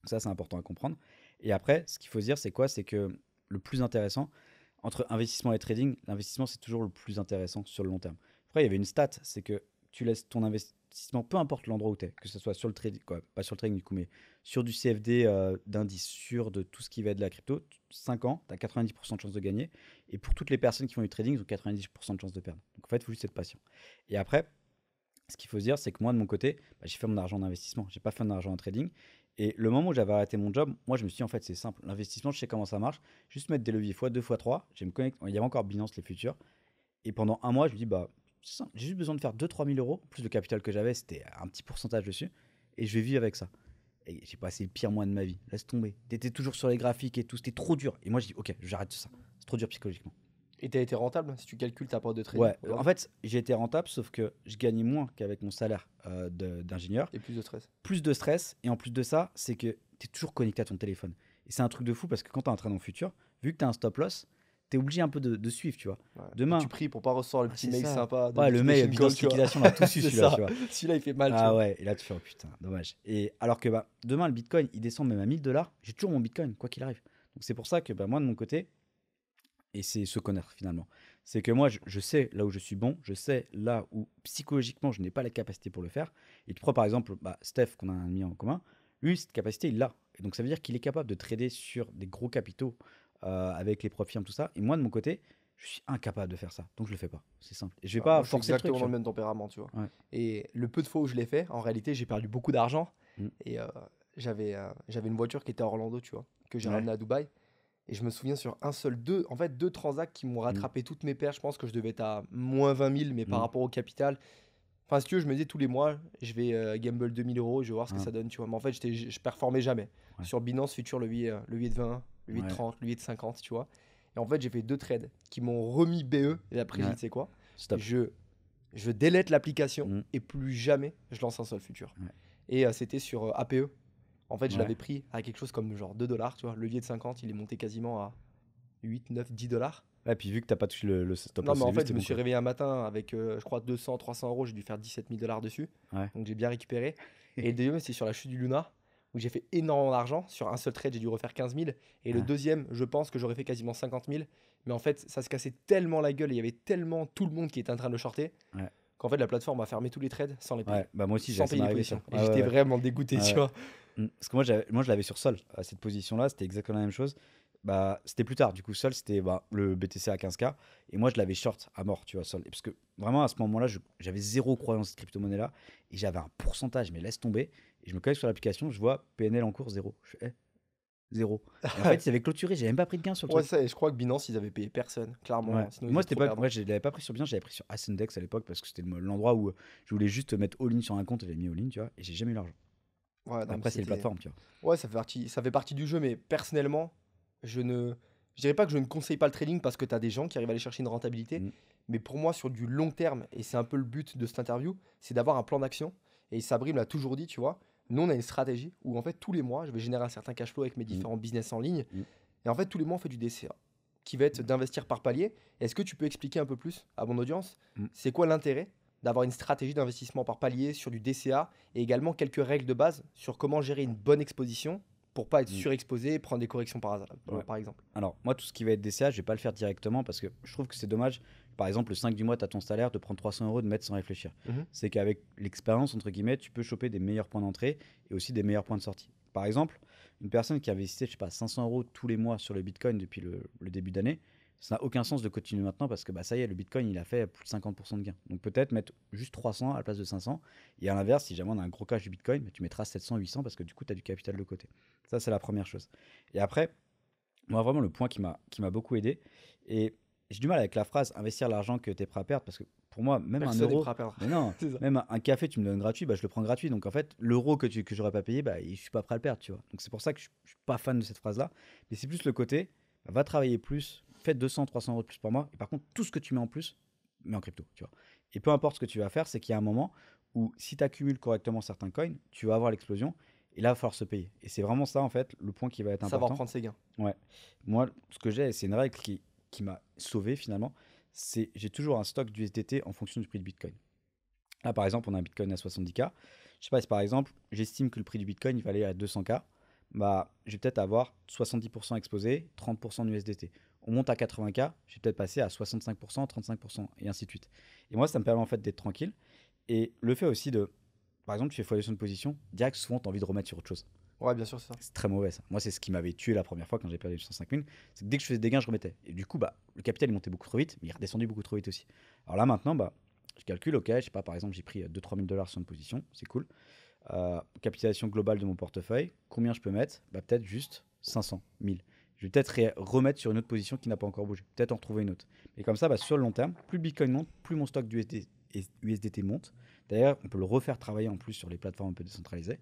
Ça, c'est important à comprendre. Et après, ce qu'il faut se dire, c'est quoi? C'est que le plus intéressant, entre investissement et trading, l'investissement, c'est toujours le plus intéressant sur le long terme. Après, il y avait une stat, c'est que tu laisses ton investissement, peu importe l'endroit où tu es, que ce soit sur le trading, quoi, pas sur le trading du coup, mais sur du CFD d'indice, sur de tout ce qui va être de la crypto, 5 ans, tu as 90% de chances de gagner. Et pour toutes les personnes qui font du trading, ils ont 90% de chances de perdre. Donc en fait, il faut juste être patient. Et après, ce qu'il faut se dire, c'est que moi, de mon côté, bah, j'ai fait mon argent d'investissement. J'ai pas fait mon argent en trading. Et le moment où j'avais arrêté mon job, moi, je me suis dit, en fait, c'est simple. L'investissement, je sais comment ça marche. Juste mettre des leviers x2, x3. Je me connecte. Il y avait encore Binance, les futurs. Et pendant un mois, je me dis, bah, c'est simple. J'ai juste besoin de faire 2-3 000 euros. Plus le capital que j'avais, c'était un petit pourcentage dessus. Et je vais vivre avec ça. Et j'ai passé le pire mois de ma vie. Laisse tomber. T'étais toujours sur les graphiques et tout. C'était trop dur. Et moi, je dis, ok, j'arrête ça. C'est trop dur psychologiquement. Et tu as été rentable si tu calcules ta part de trading Ouais, en aujourd'hui fait, j'ai été rentable, sauf que je gagnais moins qu'avec mon salaire d'ingénieur. et plus de stress. Plus de stress, et en plus de ça, c'est que tu es toujours connecté à ton téléphone. Et c'est un truc de fou parce que quand tu es en train dans le futur, vu que tu as un stop loss, tu es obligé un peu de suivre, tu vois. Ouais. Et Demain, tu pries pour pas recevoir le petit c'est mail ça. sympa de Ouais, le mail, notification Binance call, tu vois. Liquidation, on a tous su C'est celui-là, ça. tu vois. Celui-là, il fait mal, tu Ah vois. ouais, et là tu fais, oh putain, dommage. Et alors que bah, demain, le Bitcoin, il descend même à 1000 $, j'ai toujours mon Bitcoin, quoi qu'il arrive. Donc c'est pour ça que bah, moi, de mon côté, et c'est se connaître finalement. C'est que moi, je sais là où je suis bon, je sais là où psychologiquement je n'ai pas la capacité pour le faire. Et tu prends par exemple bah, Steph, qu'on a un ami en commun, lui, cette capacité, il l'a. Et donc ça veut dire qu'il est capable de trader sur des gros capitaux avec les profits, tout ça. Et moi, de mon côté, je suis incapable de faire ça. Donc je le fais pas. C'est simple. Et je vais Ouais, pas moi, je suis forcer le truc. exactement Tu dans le vois. même tempérament, tu vois. Ouais. Et le peu de fois où je l'ai fait, en réalité, j'ai perdu beaucoup d'argent. Mm. Et j'avais une voiture qui était à Orlando, tu vois, que j'ai Ouais. ramenée à Dubaï. Et je me souviens sur deux transacts qui m'ont rattrapé toutes mes pertes. Je pense que je devais être à moins 20 000, mais par Mm. rapport au capital. Enfin, si tu veux, je me disais tous les mois, je vais gamble 2000 euros, je vais voir ce que Ah, ça donne, tu vois. Mais en fait, je performais jamais. ouais. Sur Binance Future, levier de 20, levier de Ouais. 30, levier de 50, tu vois. Et en fait, j'ai fait deux trades qui m'ont remis BE. Et après, j'ai Ouais. dit, tu sais quoi? Stop. Je délète l'application Mm. et plus jamais je lance un seul futur. Ouais. Et c'était sur APE. En fait, je Ouais. l'avais pris à quelque chose comme genre 2 dollars, tu vois. Levier de 50, il est monté quasiment à 8, 9, 10 dollars. Ouais, puis vu que t'as pas touché le stop Non, loss mais au en début, fait, je c'était me bon suis quoi. réveillé un matin avec, je crois, 200, 300 euros. J'ai dû faire 17 000 dollars dessus. Ouais. Donc, j'ai bien récupéré. Et le deuxième, c'est sur la chute du Luna, où j'ai fait énormément d'argent. Sur un seul trade, j'ai dû refaire 15 000. Et le Ah. deuxième, je pense que j'aurais fait quasiment 50 000. Mais en fait, ça se cassait tellement la gueule et il y avait tellement tout le monde qui était en train de le shorter Ouais. qu'en fait, la plateforme a fermé tous les trades sans les payer. Ouais, bah moi aussi, Sans ça payer m'est les arrivé ça. positions. Et Ouais, ouais, j'étais ouais. vraiment dégoûté, Ouais, tu ouais. vois. Parce que moi, moi, je l'avais sur Sol, à cette position-là, c'était exactement la même chose. Bah, c'était plus tard, du coup, Sol, c'était bah, le BTC à 15K, et moi, je l'avais short à mort, tu vois, Sol. Et parce que vraiment, à ce moment-là, j'avais zéro croyance cette crypto-monnaie-là, et j'avais un pourcentage, mais laisse tomber. Et je me connecte sur l'application, je vois PNL en cours, zéro. Je fais, zéro. Et en fait, ils avaient clôturé, j'ai même pas pris de gain sur le Ouais, truc. ça, et je crois que Binance, ils avaient payé personne, Ouais. clairement. Sinon, ils Moi, étaient c'était trop pas, perdants. ouais, je l'avais pas pris sur bien, j'avais pris sur Ascendex à l'époque, parce que c'était l'endroit où je voulais juste mettre all-in sur un compte, et j'avais mis all-in, tu vois, et j'ai jamais eu l'argent. Ouais, non, mais Après, c'est les c'était. plateformes, tu vois. Ouais, ça fait partie du jeu, mais personnellement, je ne. Je dirais pas que je ne conseille pas le trading parce que tu as des gens qui arrivent à aller chercher une rentabilité, Mm. mais pour moi, sur du long terme, et c'est un peu le but de cette interview, c'est d'avoir un plan d'action. Et Sabri me l'a toujours dit, tu vois. Nous, on a une stratégie où, en fait, tous les mois, je vais générer un certain cash flow avec mes Mm. différents business en ligne. Mm. Et en fait, tous les mois, on fait du DCA, qui va être d'investir par palier. Est-ce que tu peux expliquer un peu plus à mon audience, Mm. c'est quoi l'intérêt d'avoir une stratégie d'investissement par palier sur du DCA et également quelques règles de base sur comment gérer une bonne exposition pour pas être Mm. surexposé et prendre des corrections Ouais. par exemple. Alors, moi, tout ce qui va être DCA, je vais pas le faire directement parce que je trouve que c'est dommage. par exemple, le 5 du mois, tu as ton salaire, te prendre 300 € de mettre sans réfléchir. Mhm. C'est qu'avec l'expérience, entre guillemets, tu peux choper des meilleurs points d'entrée et aussi des meilleurs points de sortie. Par exemple, une personne qui investissait, je sais pas, 500 € tous les mois sur le Bitcoin depuis le début d'année, ça n'a aucun sens de continuer maintenant parce que bah, ça y est, le Bitcoin, il a fait plus de 50% de gains. Donc peut-être mettre juste 300 à la place de 500. Et à l'inverse, si jamais on a un gros cash du Bitcoin, bah, tu mettras 700, 800 parce que du coup, tu as du capital de côté. Ça, c'est la première chose. Et après, moi, vraiment, le point qui m'a beaucoup aidé, et j'ai du mal avec la phrase investir l'argent que tu es prêt à perdre parce que pour moi, même un Personne n'est euro, prêt à perdre. mais non, C'est ça. même un café, tu me donnes gratuit, bah, je le prends gratuit. Donc en fait, l'euro que j'aurais pas payé, bah, je suis pas prêt à le perdre, tu vois. Donc c'est pour ça que je suis pas fan de cette phrase-là. Mais c'est plus le côté, bah, va travailler plus, fais 200, 300 € de plus par mois. Et par contre, tout ce que tu mets en plus, mets en crypto, tu vois. Et peu importe ce que tu vas faire, c'est qu'il y a un moment où si tu accumules correctement certains coins, tu vas avoir l'explosion. Et là, il va falloir se payer. Et c'est vraiment ça, en fait, le point qui va être Savoir important. prendre ses gains. Ouais. Moi, ce que j'ai, c'est une règle qui m'a sauvé finalement. C'est j'ai toujours un stock d'USDT en fonction du prix du Bitcoin. Là, par exemple, on a un Bitcoin à 70K. Je sais pas si par exemple, j'estime que le prix du Bitcoin il va aller à 200K. Bah, je vais peut-être avoir 70% exposé, 30% d'USDT. On monte à 80K, je vais peut-être passer à 65%, 35% et ainsi de suite. Et moi, ça me permet en fait d'être tranquille. Et le fait aussi de, par exemple, tu fais x2 de position, direct, souvent, tu as envie de remettre sur autre chose. Ouais, bien sûr, c'est ça. C'est très mauvais ça. Moi, c'est ce qui m'avait tué la première fois quand j'ai perdu 105 000. C'est que dès que je faisais des gains, je remettais. Et du coup, bah, le capital il montait beaucoup trop vite, mais il est redescendu beaucoup trop vite aussi. Alors là, maintenant, bah, je calcule, ok, je sais pas, par exemple, j'ai pris 2-3 000 $ sur une position, c'est cool. Capitalisation globale de mon portefeuille, combien je peux mettre? Bah, peut-être juste 500 000. Je vais peut-être remettre sur une autre position qui n'a pas encore bougé. Peut-être en retrouver une autre. Et comme ça, bah, sur le long terme, plus le Bitcoin monte, plus mon stock d'USDT monte. D'ailleurs, on peut le refaire travailler en plus sur les plateformes un peu décentralisées.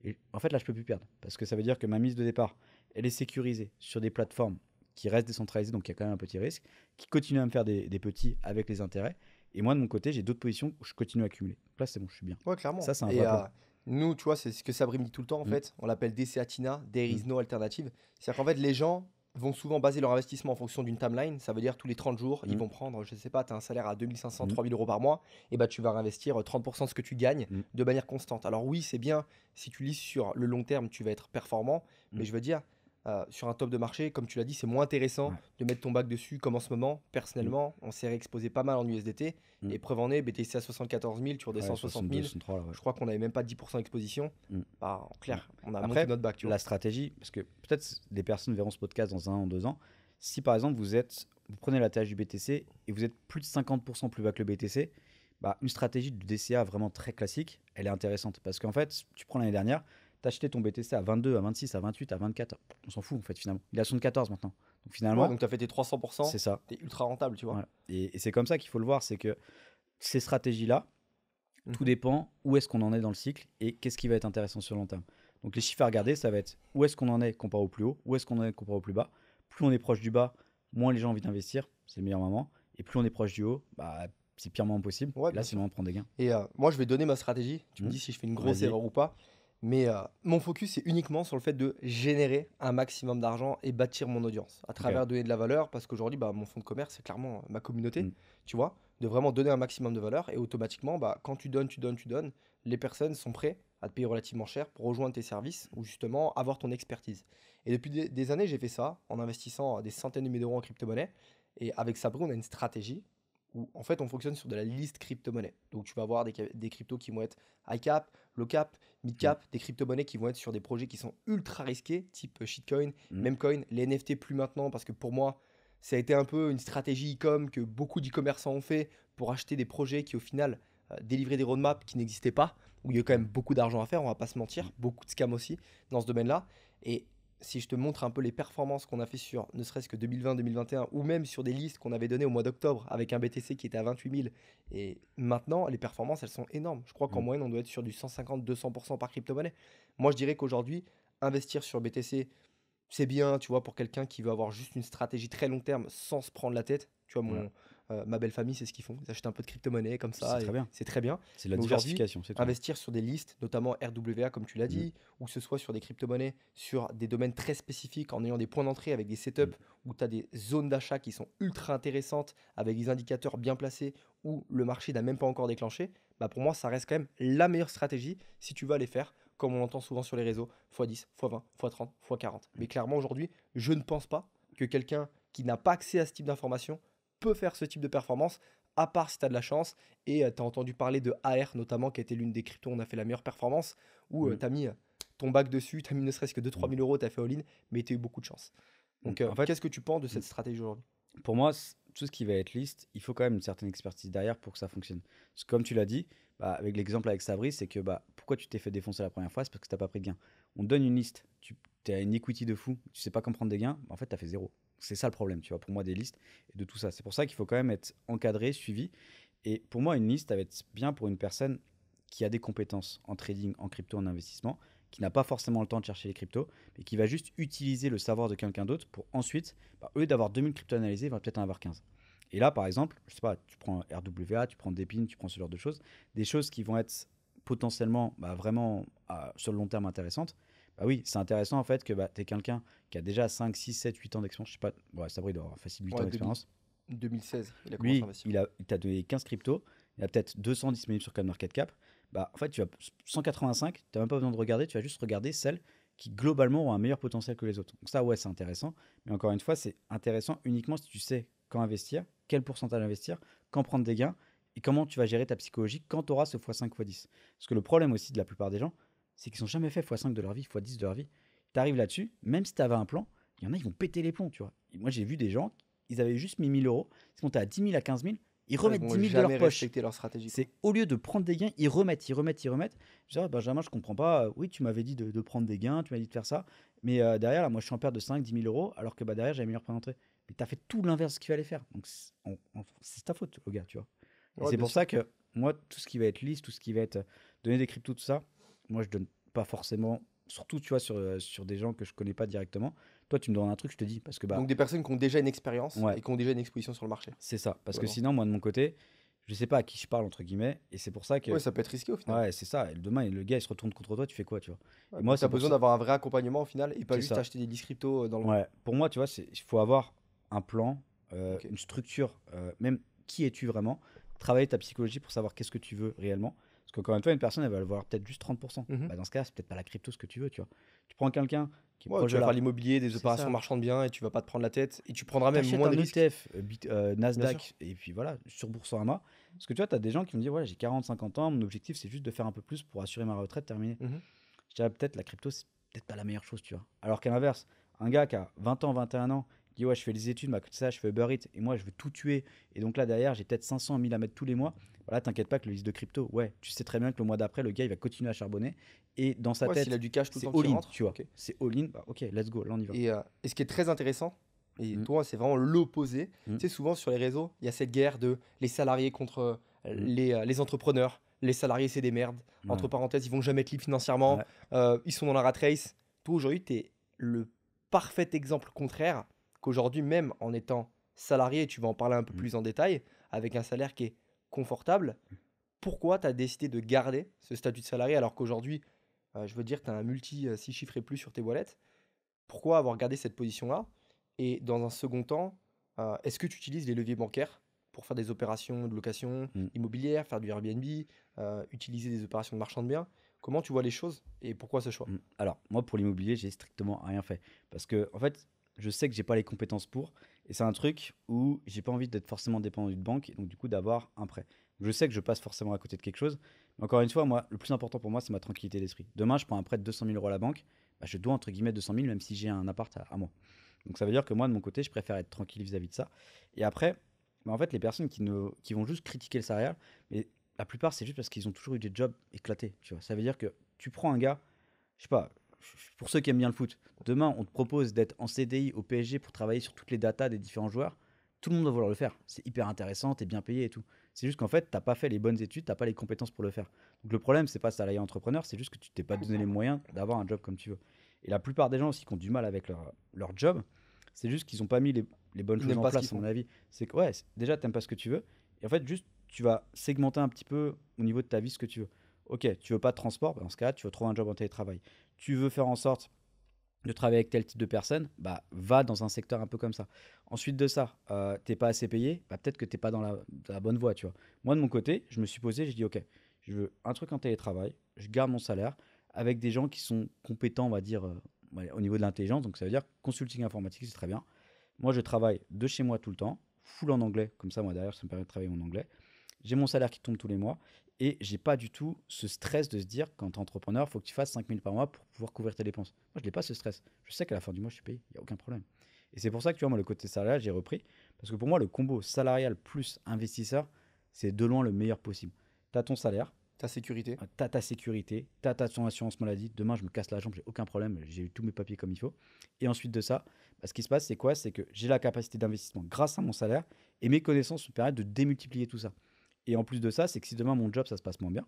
Et en fait, là, je peux plus perdre. Parce que ça veut dire que ma mise de départ, elle est sécurisée sur des plateformes qui restent décentralisées, donc il y a quand même un petit risque, qui continuent à me faire des petits avec les intérêts. Et moi, de mon côté, j'ai d'autres positions où je continue à accumuler. Donc là, c'est bon, je suis bien. Ouais, clairement. Ça, c'est un Et vrai plan. nous, tu vois, c'est ce que Sabri me dit tout le temps, en Mm. fait. On l'appelle DCA TINA, There is Mm. no alternative. C'est-à-dire qu'en fait, les gens vont souvent baser leur investissement en fonction d'une timeline. Ça veut dire tous les 30 jours, ils Mm. vont prendre, je sais pas, tu as un salaire à 2500, Mm. 3000 € par mois, et bah tu vas réinvestir 30% de ce que tu gagnes Mm. de manière constante. Alors oui, c'est bien, si tu lis sur le long terme, tu vas être performant, Mm. mais je veux dire, sur un top de marché, comme tu l'as dit, c'est moins intéressant Ouais. de mettre ton bac dessus comme en ce moment. Mm. Personnellement, on s'est réexposé pas mal en USDT, Mm. et preuve en est, BTC à 74 000, tu redescends Ouais, à 60 62, 000. 63, là, ouais. Je crois qu'on n'avait même pas 10% d'exposition. Mm. Bah, en Ouais. clair, on a monté Après, notre bac, tu vois. la stratégie, parce que peut-être des personnes verront ce podcast dans 1 an, 2 ans. Si par exemple vous prenez la tâche du BTC et vous êtes plus de 50% plus bas que le BTC, bah, une stratégie de DCA vraiment très classique, elle est intéressante. Parce qu'en fait, tu prends l'année dernière, tu as acheté ton BTC à 22, à 26, à 28, à 24. On s'en fout en fait finalement. Il est à 74 maintenant. Donc Ouais, finalement, donc tu as fait tes 300%, c'est ça. t'es ultra rentable, tu vois. Ouais. Et c'est comme ça qu'il faut le voir, c'est que ces stratégies-là, tout Mhm. dépend où est-ce qu'on en est dans le cycle et qu'est-ce qui va être intéressant sur le long terme. Donc les chiffres à regarder, ça va être où est-ce qu'on en est comparé au plus haut, où est-ce qu'on en est comparé au plus bas. Plus on est proche du bas, moins les gens ont envie d'investir, c'est le meilleur moment. Et plus on est proche du haut, bah, c'est le pire moment possible. Ouais, Et là, bien c'est le sûr. moment de prendre des gains. Et moi, je vais donner ma stratégie. Tu me Mhm. dis si je fais une grosse Vas-y. erreur ou pas. Mais mon focus, c'est uniquement sur le fait de générer un maximum d'argent et bâtir mon audience à Ok. travers donner de la valeur. Parce qu'aujourd'hui, bah, mon fonds de commerce, c'est clairement ma communauté. Mm. Tu vois, de vraiment donner un maximum de valeur. Et automatiquement, bah, quand tu donnes, tu donnes, tu donnes, les personnes sont prêtes à te payer relativement cher pour rejoindre tes services ou justement avoir ton expertise. Et depuis des années, j'ai fait ça en investissant des centaines de milliers d'euros en crypto-monnaie. Et avec Sabri, on a une stratégie où en fait on fonctionne sur de la liste crypto-monnaie. Donc tu vas avoir des cryptos qui vont être high cap, low cap, mid Mm. cap, des crypto-monnaies qui vont être sur des projets qui sont ultra risqués, type shitcoin, Mm. memecoin, les NFT plus maintenant, parce que pour moi, ça a été un peu une stratégie e-com que beaucoup d'e-commerçants ont fait pour acheter des projets qui au final délivraient des roadmaps qui n'existaient pas, où il y a quand même beaucoup d'argent à faire, on va pas se mentir, Mm. beaucoup de scams aussi dans ce domaine-là. Et si je te montre un peu les performances qu'on a fait sur ne serait-ce que 2020-2021 ou même sur des listes qu'on avait données au mois d'octobre avec un BTC qui était à 28 000 et maintenant les performances elles sont énormes. Je crois qu'en Mm. moyenne on doit être sur du 150-200% par crypto-monnaie. Moi je dirais qu'aujourd'hui investir sur BTC c'est bien, tu vois, pour quelqu'un qui veut avoir juste une stratégie très long terme sans se prendre la tête. Tu vois, Voilà. ma belle famille, c'est ce qu'ils font. Ils achètent un peu de crypto-monnaie comme C'est ça très et bien. c'est très bien. C'est de la Mais aujourd'hui, diversification, c'est tout. investir sur des listes, notamment RWA, comme tu l'as Mm. dit, ou que ce soit sur des crypto-monnaies, sur des domaines très spécifiques, en ayant des points d'entrée avec des setups Mm. où tu as des zones d'achat qui sont ultra intéressantes, avec des indicateurs bien placés, où le marché n'a même pas encore déclenché, bah pour moi, ça reste quand même la meilleure stratégie si tu vas les faire, comme on l'entend souvent sur les réseaux, x10, x20, x30, x40. Mais clairement, aujourd'hui, je ne pense pas que quelqu'un qui n'a pas accès à ce type d'informations peux faire ce type de performance, à part si tu as de la chance. Et tu as entendu parler de AR notamment, qui a été l'une des cryptos où on a fait la meilleure performance, où Mm. tu as mis ton bac dessus, tu as mis ne serait-ce que Mm. 2-3 000 euros, tu as fait all-in, mais tu as eu beaucoup de chance. Donc, En fait, qu'est-ce que tu penses de mm, cette stratégie aujourd'hui? pour moi, tout ce qui va être liste, il faut quand même une certaine expertise derrière pour que ça fonctionne. Parce que comme tu l'as dit, bah, avec l'exemple avec Sabri, c'est que bah, pourquoi tu t'es fait défoncer la première fois? C'est parce que tu n'as pas pris de gain. On te donne une liste, tu as une equity de fou, tu sais pas comment prendre des gains, en fait, tu as fait zéro. C'est ça le problème, tu vois, pour moi, des listes et de tout ça. C'est pour ça qu'il faut quand même être encadré, suivi. Et pour moi, une liste, ça va être bien pour une personne qui a des compétences en trading, en crypto, en investissement, qui n'a pas forcément le temps de chercher les cryptos, mais qui va juste utiliser le savoir de quelqu'un d'autre pour ensuite, bah, au lieu d'avoir 2000 cryptos analysés, il va peut-être en avoir 15. Et là, par exemple, je sais pas, tu prends RWA, tu prends Depin, tu prends ce genre de choses, des choses qui vont être potentiellement bah, vraiment sur le long terme intéressantes. Bah oui, c'est intéressant en fait que bah, tu es quelqu'un qui a déjà 5, 6, 7, 8 ans d'expérience. Je sais pas, ouais, Sabri doit avoir facile 8 ans Ouais, d'expérience. 2016, il a commencé à Lui, investir. il t'a donné 15 cryptos, il a peut-être 200 disponibles sur CoinMarketCap. Bah, en fait, tu as 185, tu n'as même pas besoin de regarder, tu vas juste regarder celles qui globalement ont un meilleur potentiel que les autres. Donc ça, ouais, c'est intéressant. Mais encore une fois, c'est intéressant uniquement si tu sais quand investir, quel pourcentage investir, quand prendre des gains et comment tu vas gérer ta psychologie quand tu auras ce x5, x10. Parce que le problème aussi de la plupart des gens, c'est qu'ils n'ont jamais fait x5 de leur vie, x10 de leur vie. Tu arrives là-dessus, même si tu avais un plan, il y en a, ils vont péter les plombs, tu vois. Et moi, j'ai vu des gens, ils avaient juste mis 1000 euros, ils sont montés à 10 000, à 15 000, ils Ouais, ils remettent vont 10 000 de leur jamais poche. respecter leur stratégie, quoi. C'est au lieu de prendre des gains, ils remettent, ils remettent, ils remettent. Je dis, ah, Benjamin, je comprends pas. Oui, tu m'avais dit de prendre des gains, tu m'as dit de faire ça. Mais derrière, là, moi, je suis en perte de 5, 10 000 euros, alors que bah, derrière, j'avais meilleur point d'entrée. Mais tu as fait tout l'inverse de ce qu'il fallait faire. Donc, c'est ta faute, le gars, tu vois. Et Ouais, c'est bien pour sûr. ça que moi, tout ce qui va être lisse, tout ce qui va être donner des cryptos, tout ça, moi, je donne pas forcément. Surtout, tu vois, sur des gens que je connais pas directement. Toi, tu me donnes un truc, je te dis. Parce que, bah, Donc des personnes qui ont déjà une expérience ouais, et qui ont déjà une exposition sur le marché, c'est ça. Parce que globalement. sinon, moi, de mon côté, je sais pas à qui je parle, entre guillemets. Et c'est pour ça Ouais, que ça peut être risqué au final. ouais, c'est ça. Et demain, le gars, il se retourne contre toi, tu fais quoi, tu vois? Ouais, Et moi, donc tu as c'est pour besoin ça. d'avoir un vrai accompagnement au final et pas C'est juste ça. acheter des 10 cryptos dans le vent. Ouais. Pour moi, tu vois, il faut avoir un plan, Ok. une structure, même qui es-tu vraiment? Travailler ta psychologie pour savoir qu'est-ce que tu veux réellement. Parce qu'encore une fois, une personne, elle va le voir peut-être juste 30%. Mhm. Bah, dans ce cas, c'est peut-être pas la crypto ce que tu veux, tu vois. Tu prends quelqu'un qui est Ouais, proche tu de vas faire la. l'immobilier, des C'est opérations ça. marchand de biens et tu vas pas te prendre la tête et tu prendras même T'achètes moins de un risques. ETF, Bien sûr. Nasdaq, et puis voilà, sur Boursorama. Parce que tu vois, tu as des gens qui me disent, ouais, j'ai 40, 50 ans, mon objectif, c'est juste de faire un peu plus pour assurer ma retraite, terminée. Mhm. Je dirais peut-être la crypto, c'est peut-être pas la meilleure chose, tu vois. Alors qu'à l'inverse, un gars qui a 20 ans, 21 ans, qui dit ouais, je fais les études, mais à côté de ça, je fais Uber Eats, et moi, je veux tout tuer. Et donc là, derrière, j'ai peut-être 500, 1000 à mettre tous les mois. Voilà, t'inquiète pas que le liste de crypto, ouais, tu sais très bien que le mois d'après, le gars, il va continuer à charbonner. Et dans sa Ouais, s'il a tête, du cash tout le c'est temps qui all-in, rentre. tu vois. Ok. C'est all-in, bah, ok, let's go, là, on y va. Et ce qui est très intéressant, et Mm, toi, c'est vraiment l'opposé. mm, Tu sais, souvent sur les réseaux, il y a cette guerre de les salariés contre mm, les entrepreneurs. Les salariés, c'est des merdes. ouais, Entre parenthèses, ils vont jamais être libres financièrement. ouais, Ils sont dans la rat race. Toi, aujourd'hui, tu es le parfait exemple contraire qu'aujourd'hui, même en étant salarié, tu vas en parler un peu mm. plus en détail, avec un salaire qui est confortable, pourquoi tu as décidé de garder ce statut de salarié alors qu'aujourd'hui, je veux dire, tu as un multi 6 chiffres et plus sur tes wallets? Pourquoi avoir gardé cette position-là? Et dans un second temps, est-ce que tu utilises les leviers bancaires pour faire des opérations de location Mm. immobilière, faire du Airbnb, utiliser des opérations de marchand de biens? Comment tu vois les choses et pourquoi ce choix? Alors, moi, pour l'immobilier, j'ai strictement rien fait. Parce que, en fait, je sais que j'ai pas les compétences pour. Et c'est un truc où j'ai pas envie d'être forcément dépendant d'une banque. Et donc, du coup, d'avoir un prêt. Je sais que je passe forcément à côté de quelque chose. Mais encore une fois, moi, le plus important pour moi, c'est ma tranquillité d'esprit. Demain, je prends un prêt de 200 000 euros à la banque. Bah, je dois, entre guillemets, 200 000, même si j'ai un appart à moi. Donc, ça veut dire que moi, de mon côté, je préfère être tranquille vis-à-vis de ça. Et après, bah, en fait, les personnes qui vont juste critiquer le salarial, mais la plupart, c'est juste parce qu'ils ont toujours eu des jobs éclatés. Tu vois. Ça veut dire que tu prends un gars, je sais pas, pour ceux qui aiment bien le foot, demain on te propose d'être en CDI au PSG pour travailler sur toutes les datas des différents joueurs, tout le monde va vouloir le faire. C'est hyper intéressant, t'es bien payé et tout. C'est juste qu'en fait, t'as pas fait les bonnes études, t'as pas les compétences pour le faire. Donc le problème, c'est pas salarié entrepreneur, c'est juste que tu t'es pas donné les moyens d'avoir un job comme tu veux. Et la plupart des gens aussi qui ont du mal avec leur job, c'est juste qu'ils ont pas mis les bonnes Ils choses n'aiment en pas ce qu'ils place, à mon font. avis. C'est que ouais, déjà t'aimes pas ce que tu veux, et en fait juste tu vas segmenter un petit peu au niveau de ta vie ce que tu veux. Ok, tu veux pas de transport, bah, dans ce cas, tu vas trouver un job en télétravail. Tu veux faire en sorte de travailler avec tel type de personne, bah, va dans un secteur un peu comme ça. Ensuite de ça, t'es pas assez payé, bah, peut-être que t'es pas dans la bonne voie, tu vois. Moi, de mon côté, je me suis posé, j'ai dit, ok, je veux un truc en télétravail, je garde mon salaire avec des gens qui sont compétents, on va dire, ouais, au niveau de l'intelligence. Donc, ça veut dire consulting informatique, c'est très bien. Moi, je travaille de chez moi tout le temps. full en anglais. Comme ça, moi, derrière, ça me permet de travailler mon anglais. J'ai mon salaire qui tombe tous les mois. Et j'ai pas du tout ce stress de se dire, quand tu es entrepreneur, il faut que tu fasses 5 000 par mois pour pouvoir couvrir tes dépenses. Moi, je n'ai pas ce stress. Je sais qu'à la fin du mois, je suis payé. Il n'y a aucun problème. Et c'est pour ça que, tu vois, moi, le côté salarial, j'ai repris. Parce que pour moi, le combo salarial plus investisseur, c'est de loin le meilleur possible. Tu as ton salaire, Ta sécurité. tu as ta sécurité, tu as ton assurance maladie. Demain, je me casse la jambe, j'ai aucun problème. J'ai eu tous mes papiers comme il faut. Et ensuite de ça, ce qui se passe, c'est quoi? C'est que j'ai la capacité d'investissement grâce à mon salaire et mes connaissances me permettent de démultiplier tout ça. Et en plus de ça, c'est que si demain mon job ça se passe moins bien,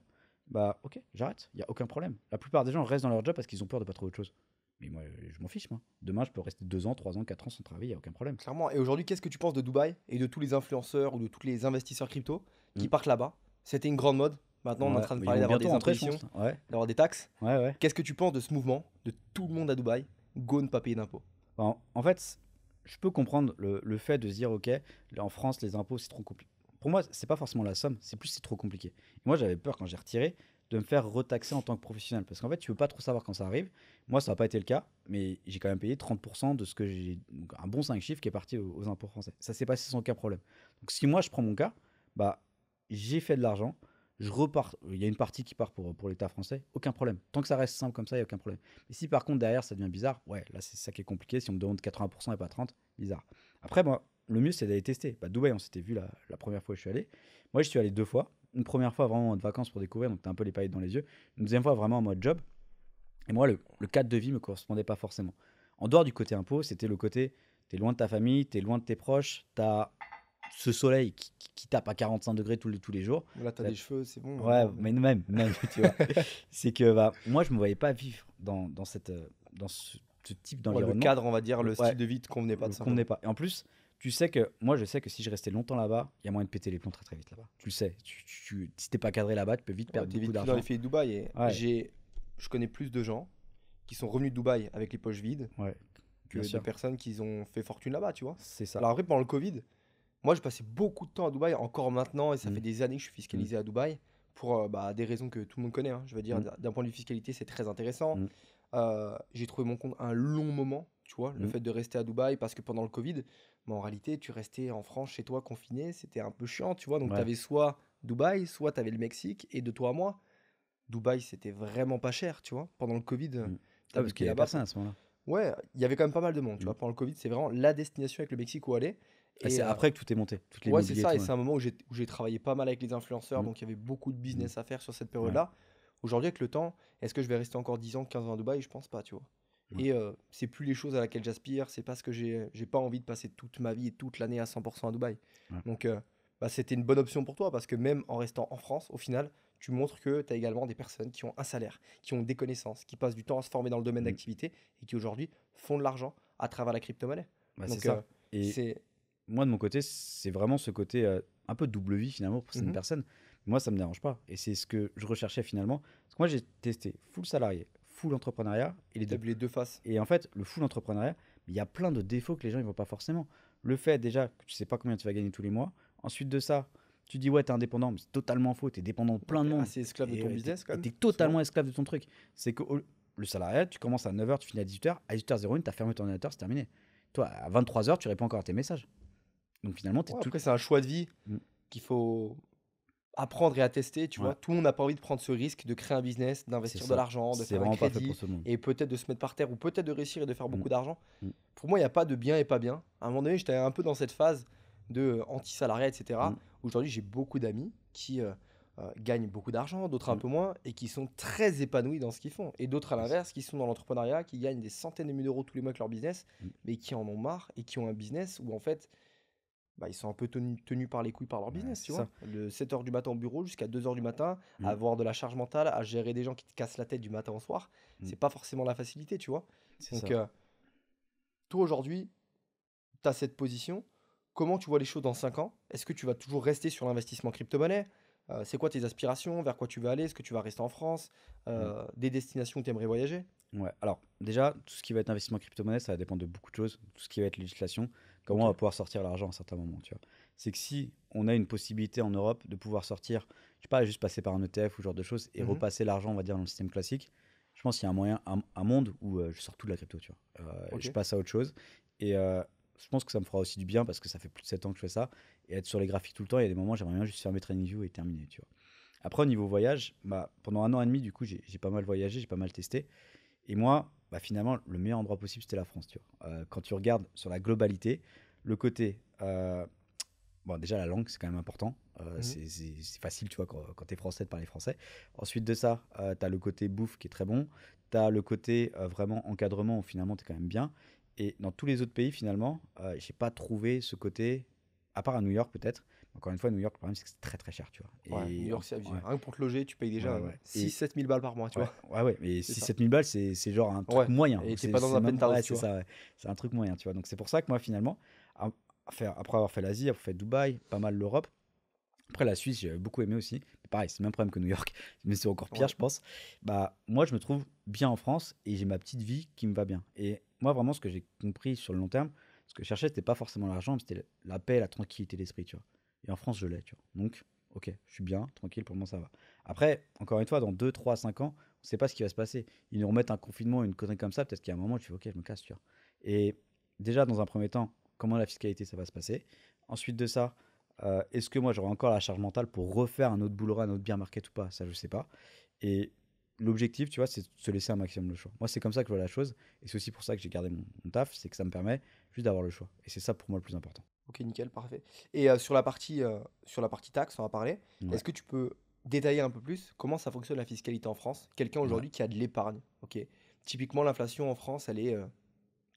bah ok, j'arrête, il n'y a aucun problème. La plupart des gens restent dans leur job parce qu'ils ont peur de pas trouver autre chose. Mais moi, je m'en fiche, moi. Demain, je peux rester 2 ans, 3 ans, 4 ans sans travailler, il n'y a aucun problème. Clairement. Et aujourd'hui, qu'est-ce que tu penses de Dubaï et de tous les influenceurs ou de tous les investisseurs crypto qui Mm. partent là-bas? C'était une grande mode. Maintenant, on est en Ouais, train de mais ils parler vont d'avoir des bientôt rentrer, je impositions, pense. Ouais, d'avoir des taxes. ouais, ouais. Qu'est-ce que tu penses de ce mouvement de tout le monde à Dubaï? Go ne pas payer d'impôts. En fait, je peux comprendre le fait de se dire, ok, là, en France, les impôts, c'est trop compliqué. Pour moi, c'est pas forcément la somme, c'est plus c'est trop compliqué. Et moi, j'avais peur quand j'ai retiré de me faire retaxer en tant que professionnel. Parce qu'en fait, tu veux pas trop savoir quand ça arrive. Moi, ça n'a pas été le cas, mais j'ai quand même payé 30% de ce que j'ai. Donc, un bon 5 chiffres qui est parti aux impôts français. Ça s'est passé sans aucun problème. Donc, si moi, je prends mon cas, bah, j'ai fait de l'argent. Je repars. Il y a une partie qui part pour l'État français, aucun problème. Tant que ça reste simple comme ça, il n'y a aucun problème. Mais si par contre derrière ça devient bizarre, ouais, là c'est ça qui est compliqué. Si on me demande 80% et pas 30%, bizarre. Après, moi, le mieux c'est d'aller tester. Bah, Dubaï, on s'était vu la première fois où je suis allé. Moi, je suis allé 2 fois. Une première fois vraiment en mode vacances pour découvrir, donc t'as un peu les paillettes dans les yeux. Une deuxième fois vraiment en mode job. Et moi, le cadre de vie me correspondait pas forcément. En dehors du côté impôt, c'était le côté, t'es loin de ta famille, t'es loin de tes proches, t'as ce soleil qui tape à 45 degrés tous les jours. Là, t'as T'as- des cheveux, c'est bon. Ouais, Maintenant, mais même, tu vois. C'est que bah, moi, je me voyais pas vivre dans ce type ouais, le d'environnement. cadre, on va dire, le Ouais, style de vie te convenait pas, tout qu'on n'est simplement. pas. Et en plus, tu sais que moi, je sais que si je restais longtemps là-bas, il y a moyen de péter les plombs très très vite là-bas. Tu le sais. Si t'es pas cadré là-bas, tu peux vite Ouais, perdre t'es beaucoup vite pris dans les d'argent. filets de Dubaï. Et Ouais, je connais plus de gens qui sont revenus de Dubaï avec les poches vides ouais, que bien de sûr. personnes qui ont fait fortune là-bas, tu vois. C'est ça. Alors après, pendant le Covid, moi, je passais beaucoup de temps à Dubaï, encore maintenant, et ça fait Mm, des années que je suis mm, fiscalisé à Dubaï, pour bah, des raisons que tout le monde connaît, hein. Je veux dire, mm, d'un point de vue fiscalité, c'est très intéressant. mm, J'ai trouvé mon compte un long moment, tu vois, le mm. fait de rester à Dubaï, parce que pendant le Covid, mais en réalité, tu restais en France, chez toi, confiné, c'était un peu chiant, tu vois. Donc, tu Ouais. avais soit Dubaï, soit tu avais le Mexique, et de toi à moi, Dubaï, c'était vraiment pas cher, tu vois. Pendant le Covid, Mm. Ah, parce t'habitais qu'il y avait là-bas. personne à ce moment-là. Ouais, il y avait quand même pas mal de monde, tu Mm. vois. Pendant le Covid, c'est vraiment la destination avec le Mexique où aller. Et Et c'est après que tout est monté, tout ouais, c'est l'immobilier et ça. tout. Et Ouais. c'est un moment où j'ai travaillé pas mal avec les influenceurs, Mm, donc il y avait beaucoup de mm. business à faire sur cette Ouais, période-là. Aujourd'hui, avec le temps, est-ce que je vais rester encore 10 ans, 15 ans à Dubaï? Je pense pas, tu vois. ouais, Et c'est plus les choses à laquelle j'aspire, c'est parce que j'ai pas envie de passer toute ma vie et toute l'année à 100% à Dubaï. ouais. Donc, bah, c'était une bonne option pour toi parce que même en restant en France, au final, tu montres que tu as également des personnes qui ont un salaire, qui ont des connaissances, qui passent du temps à se former dans le domaine Mm. d'activité et qui aujourd'hui font de l'argent à travers la crypto-monnaie. Bah, c'est Donc, ça. Et c'est. moi, de mon côté, c'est vraiment ce côté un peu double vie finalement pour certaines Mhm. personnes. Moi, ça me dérange pas. Et c'est ce que je recherchais finalement. Parce que moi, j'ai testé full salarié, full entrepreneuriat et les T'as deux. vu les deux faces. Et en fait, le full entrepreneuriat, il y a plein de défauts que les gens ne voient pas forcément. Le fait déjà que tu sais pas combien tu vas gagner tous les mois. Ensuite de ça, tu dis ouais, t'es indépendant, mais c'est totalement faux. T'es dépendant de Ouais, plein de t'es monde. assez esclave de ton business quand Et même, t'es souvent. totalement esclave de ton truc. C'est que le salariat, tu commences à 9h, tu finis à 18h. À 18h01, tu as fermé ton ordinateur, c'est terminé. Toi, à 23h, tu réponds encore à tes messages. Donc finalement, tu es Ouais, tout. après, c'est un choix de vie Mm. qu'il faut apprendre et attester, tu Ouais, vois. Tout le monde n'a pas envie de prendre ce risque de créer un business, c'est d'investir de ça. l'argent, de C'est faire un vraiment pas fait pour crédit tout le monde. et peut-être de se mettre par terre ou peut-être de réussir et de faire Mm, beaucoup d'argent. mm, Pour moi, il n'y a pas de bien et pas bien. À un moment donné, j'étais un peu dans cette phase de anti-salariat, etc. mm, Aujourd'hui, j'ai beaucoup d'amis qui gagnent beaucoup d'argent, d'autres un mm. peu moins, et qui sont très épanouis dans ce qu'ils font. Et d'autres, à C'est ça. l'inverse, qui sont dans l'entrepreneuriat, qui gagnent des centaines de milliers d'euros tous les mois avec leur business, Mm. mais qui en ont marre et qui ont un business où, en fait, bah, ils sont un peu tenus par les couilles par leur Ouais, business, tu c'est vois. ça. De 7 h du matin au bureau jusqu'à 2 h du matin, à Mm, avoir de la charge mentale, à gérer des gens qui te cassent la tête du matin au soir, mm. c'est pas forcément la facilité, tu vois. C'est Donc, ça. toi aujourd'hui, tu as cette position. Comment tu vois les choses dans 5 ans? Est-ce que tu vas toujours rester sur l'investissement crypto-monnaie? C'est quoi tes aspirations? Vers quoi tu veux aller? Est-ce que tu vas rester en France? Mm. Des destinations où tu aimerais voyager? Ouais. Alors, déjà, tout ce qui va être investissement crypto-monnaie, ça va dépendre de beaucoup de choses. Tout ce qui va être législation, comment Ok. on va pouvoir sortir l'argent à un certain moment, tu vois. C'est que si on a une possibilité en Europe de pouvoir sortir, je sais pas, juste passer par un ETF ou ce genre de choses et Mhm. repasser l'argent, on va dire, dans le système classique, je pense qu'il y a un moyen, un monde où je sors tout de la crypto, tu vois. Je Ok. passe à autre chose. Et je pense que ça me fera aussi du bien parce que ça fait plus de 7 ans que je fais ça. Et être sur les graphiques tout le temps, il y a des moments, j'aimerais bien juste faire mes TradingView et terminer, tu vois. Après, au niveau voyage, bah, pendant 1 an et demi, du coup, j'ai pas mal voyagé, j'ai pas mal testé. Et moi, bah, finalement, le meilleur endroit possible, c'était la France, tu vois. Quand tu regardes sur la globalité, le côté bon, déjà, la langue, c'est quand même important. Mhm. C'est facile, tu vois, quand tu es français, de parler français. Ensuite de ça, tu as le côté bouffe qui est très bon. Tu as le côté vraiment encadrement où finalement, tu es quand même bien. Et dans tous les autres pays, finalement, j'ai pas trouvé ce côté, à part à New York peut-être. Encore une fois, New York, le problème, c'est que c'est très très cher, tu vois. Ouais, New Et York, c'est abusé. ouais, Rien que pour te loger, tu payes déjà ouais, ouais. Et 6 000 à 7 000 balles par mois, tu ouais, vois. ouais, ouais. Mais C'est six ça. sept mille balles, c'est genre un truc Ouais, moyen. et t'es pas dans C'est un même, ouais, penthouse, tu c'est vois. ça, ouais. C'est un truc moyen, tu vois. Donc c'est pour ça que moi, finalement, après avoir fait l'Asie, avoir fait Dubaï, pas mal l'Europe, après, la Suisse, j'ai beaucoup aimé aussi. Mais pareil, c'est le même problème que New York, mais c'est encore pire, Ouais. je pense. Bah, moi, je me trouve bien en France et j'ai ma petite vie qui me va bien. Et moi, vraiment, ce que j'ai compris sur le long terme, ce que je cherchais, c'était pas forcément l'argent, mais c'était la paix, la tranquillité d'esprit, tu vois. Et en France, je l'ai, tu vois. Donc, ok, je suis bien, tranquille, pour moi, ça va. Après, encore une fois, dans 2 3 5 ans, on sait pas ce qui va se passer. Ils nous remettent un confinement, une connerie comme ça, peut-être qu'il y a un moment où tu fais, ok, je me casse, tu vois. Et déjà, dans un premier temps, comment la fiscalité, ça va se passer. Ensuite de ça, est-ce que moi j'aurai encore la charge mentale pour refaire un autre boulot, un autre bien market ou pas? Ça, je sais pas. Et l'objectif, tu vois, c'est de se laisser un maximum le choix. Moi, c'est comme ça que je vois la chose. Et c'est aussi pour ça que j'ai gardé mon taf, c'est que ça me permet juste d'avoir le choix. Et c'est ça pour moi le plus important. Ok, nickel, parfait. Et sur la partie taxe, on va parler. Ouais, Est-ce que tu peux détailler un peu plus comment ça fonctionne la fiscalité en France? Quelqu'un ouais, aujourd'hui qui a de l'épargne, ok. Typiquement, l'inflation en France, elle est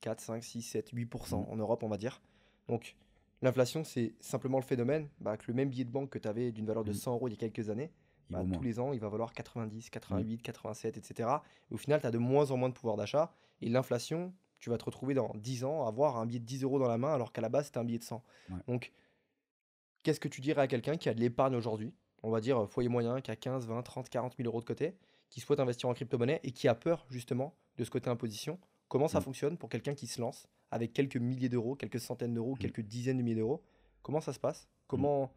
4, 5, 6, 7, mm, 8% en Europe, on va dire. Donc, l'inflation, c'est simplement le phénomène bah, que le même billet de banque que tu avais d'une valeur de mm. 100 euros il y a quelques années, Il bah, vaut tous moins. les ans, il va valoir 90, Mm, 88, 87, etc. Et au final, tu as de moins en moins de pouvoir d'achat. Et l'inflation, tu vas te retrouver dans 10 ans à avoir un billet de 10 euros dans la main alors qu'à la base, c'était un billet de 100. ouais. Donc, qu'est-ce que tu dirais à quelqu'un qui a de l'épargne aujourd'hui, on va dire foyer moyen, qui a 15, 20, 30, 40 000 euros de côté, qui souhaite investir en crypto-monnaie et qui a peur justement de ce côté imposition? Comment ça Mm, fonctionne pour quelqu'un qui se lance avec quelques milliers d'euros, quelques centaines d'euros, mm, quelques dizaines de milliers d'euros? Comment ça se passe? mm. Comment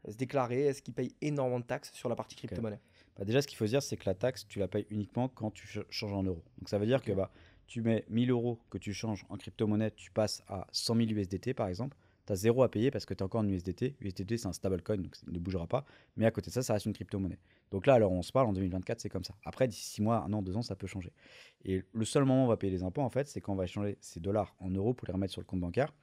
se déclarer? Est-ce qu'il paye énormément de taxes sur la partie Ok. crypto-monnaie? Bah, déjà, ce qu'il faut se dire, c'est que la taxe, tu la payes uniquement quand tu changes en euros. Donc ça veut dire Ok. que bah, tu mets 1000 euros que tu changes en crypto-monnaie, tu passes à 100 000 USDT par exemple. Tu as zéro à payer parce que tu es encore en USDT. USDT, c'est un stablecoin, donc il ne bougera pas. Mais à côté de ça, ça reste une crypto-monnaie. Donc là, alors on se parle en 2024, c'est comme ça. Après, d'ici 6 mois, 1 an, 2 ans, ça peut changer. Et le seul moment où on va payer les impôts, en fait, c'est quand on va échanger ces dollars en euros pour les remettre sur le compte bancaire.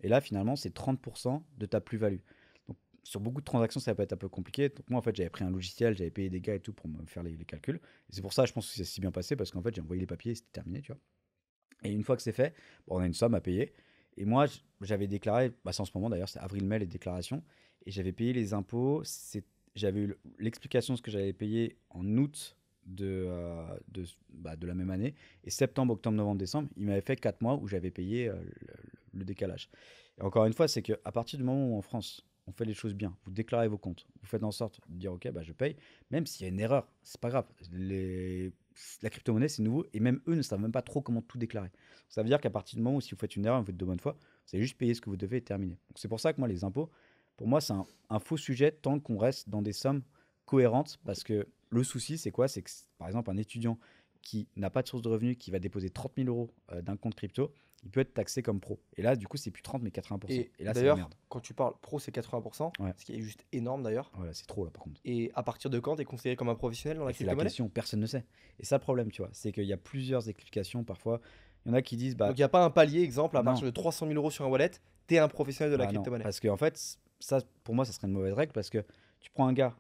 Et là, finalement, c'est 30% de ta plus-value. Donc, sur beaucoup de transactions, ça peut être un peu compliqué. Donc, moi, en fait, j'avais pris un logiciel, j'avais payé des gars et tout pour me faire les calculs. Et c'est pour ça, je pense que c'est si bien passé parce qu'en fait, j'ai envoyé les papiers et c'était terminé, tu vois. Et une fois que c'est fait, bon, on a une somme à payer. Et moi, j'avais déclaré, bah, c'est en ce moment d'ailleurs, c'est avril-mai les déclarations. Et j'avais payé les impôts. J'avais eu l'explication de ce que j'avais payé en août de la même année. Et septembre, octobre, novembre, décembre, il m'avait fait 4 mois où j'avais payé le décalage. Et encore une fois, c'est qu'à partir du moment où en France, on fait les choses bien, vous déclarez vos comptes, vous faites en sorte de dire ok, bah, je paye, même s'il y a une erreur, c'est pas grave. La crypto-monnaie, c'est nouveau et même eux ne savent même pas trop comment tout déclarer. Ça veut dire qu'à partir du moment où si vous faites une erreur, vous faites de bonne foi, vous allez juste payer ce que vous devez et terminer. Donc c'est pour ça que moi, les impôts, pour moi, c'est un faux sujet tant qu'on reste dans des sommes cohérentes parce que le souci, c'est quoi? C'est que, par exemple, un étudiant qui n'a pas de source de revenus, qui va déposer 30 000 euros d'un compte crypto, il peut être taxé comme pro. Et là, du coup, c'est plus 30 mais 80%. Et Et là, c'est la d'ailleurs, merde. quand tu parles pro, c'est 80%, Ouais, ce qui est juste énorme d'ailleurs. voilà, c'est trop là par contre. Et à partir de quand tu es considéré comme un professionnel dans la Et c'est la crypto-monnaie? question, personne ne sait. Et ça, le problème, tu vois, c'est qu'il y a plusieurs explications parfois. Il y en a qui disent, Donc bah il n'y a pas un palier, exemple, à non, partir de 300 000 euros sur un wallet, tu es un professionnel de la bah non. crypto-monnaie. Parce qu'en fait, ça, pour moi, ça serait une mauvaise règle parce que tu prends un gars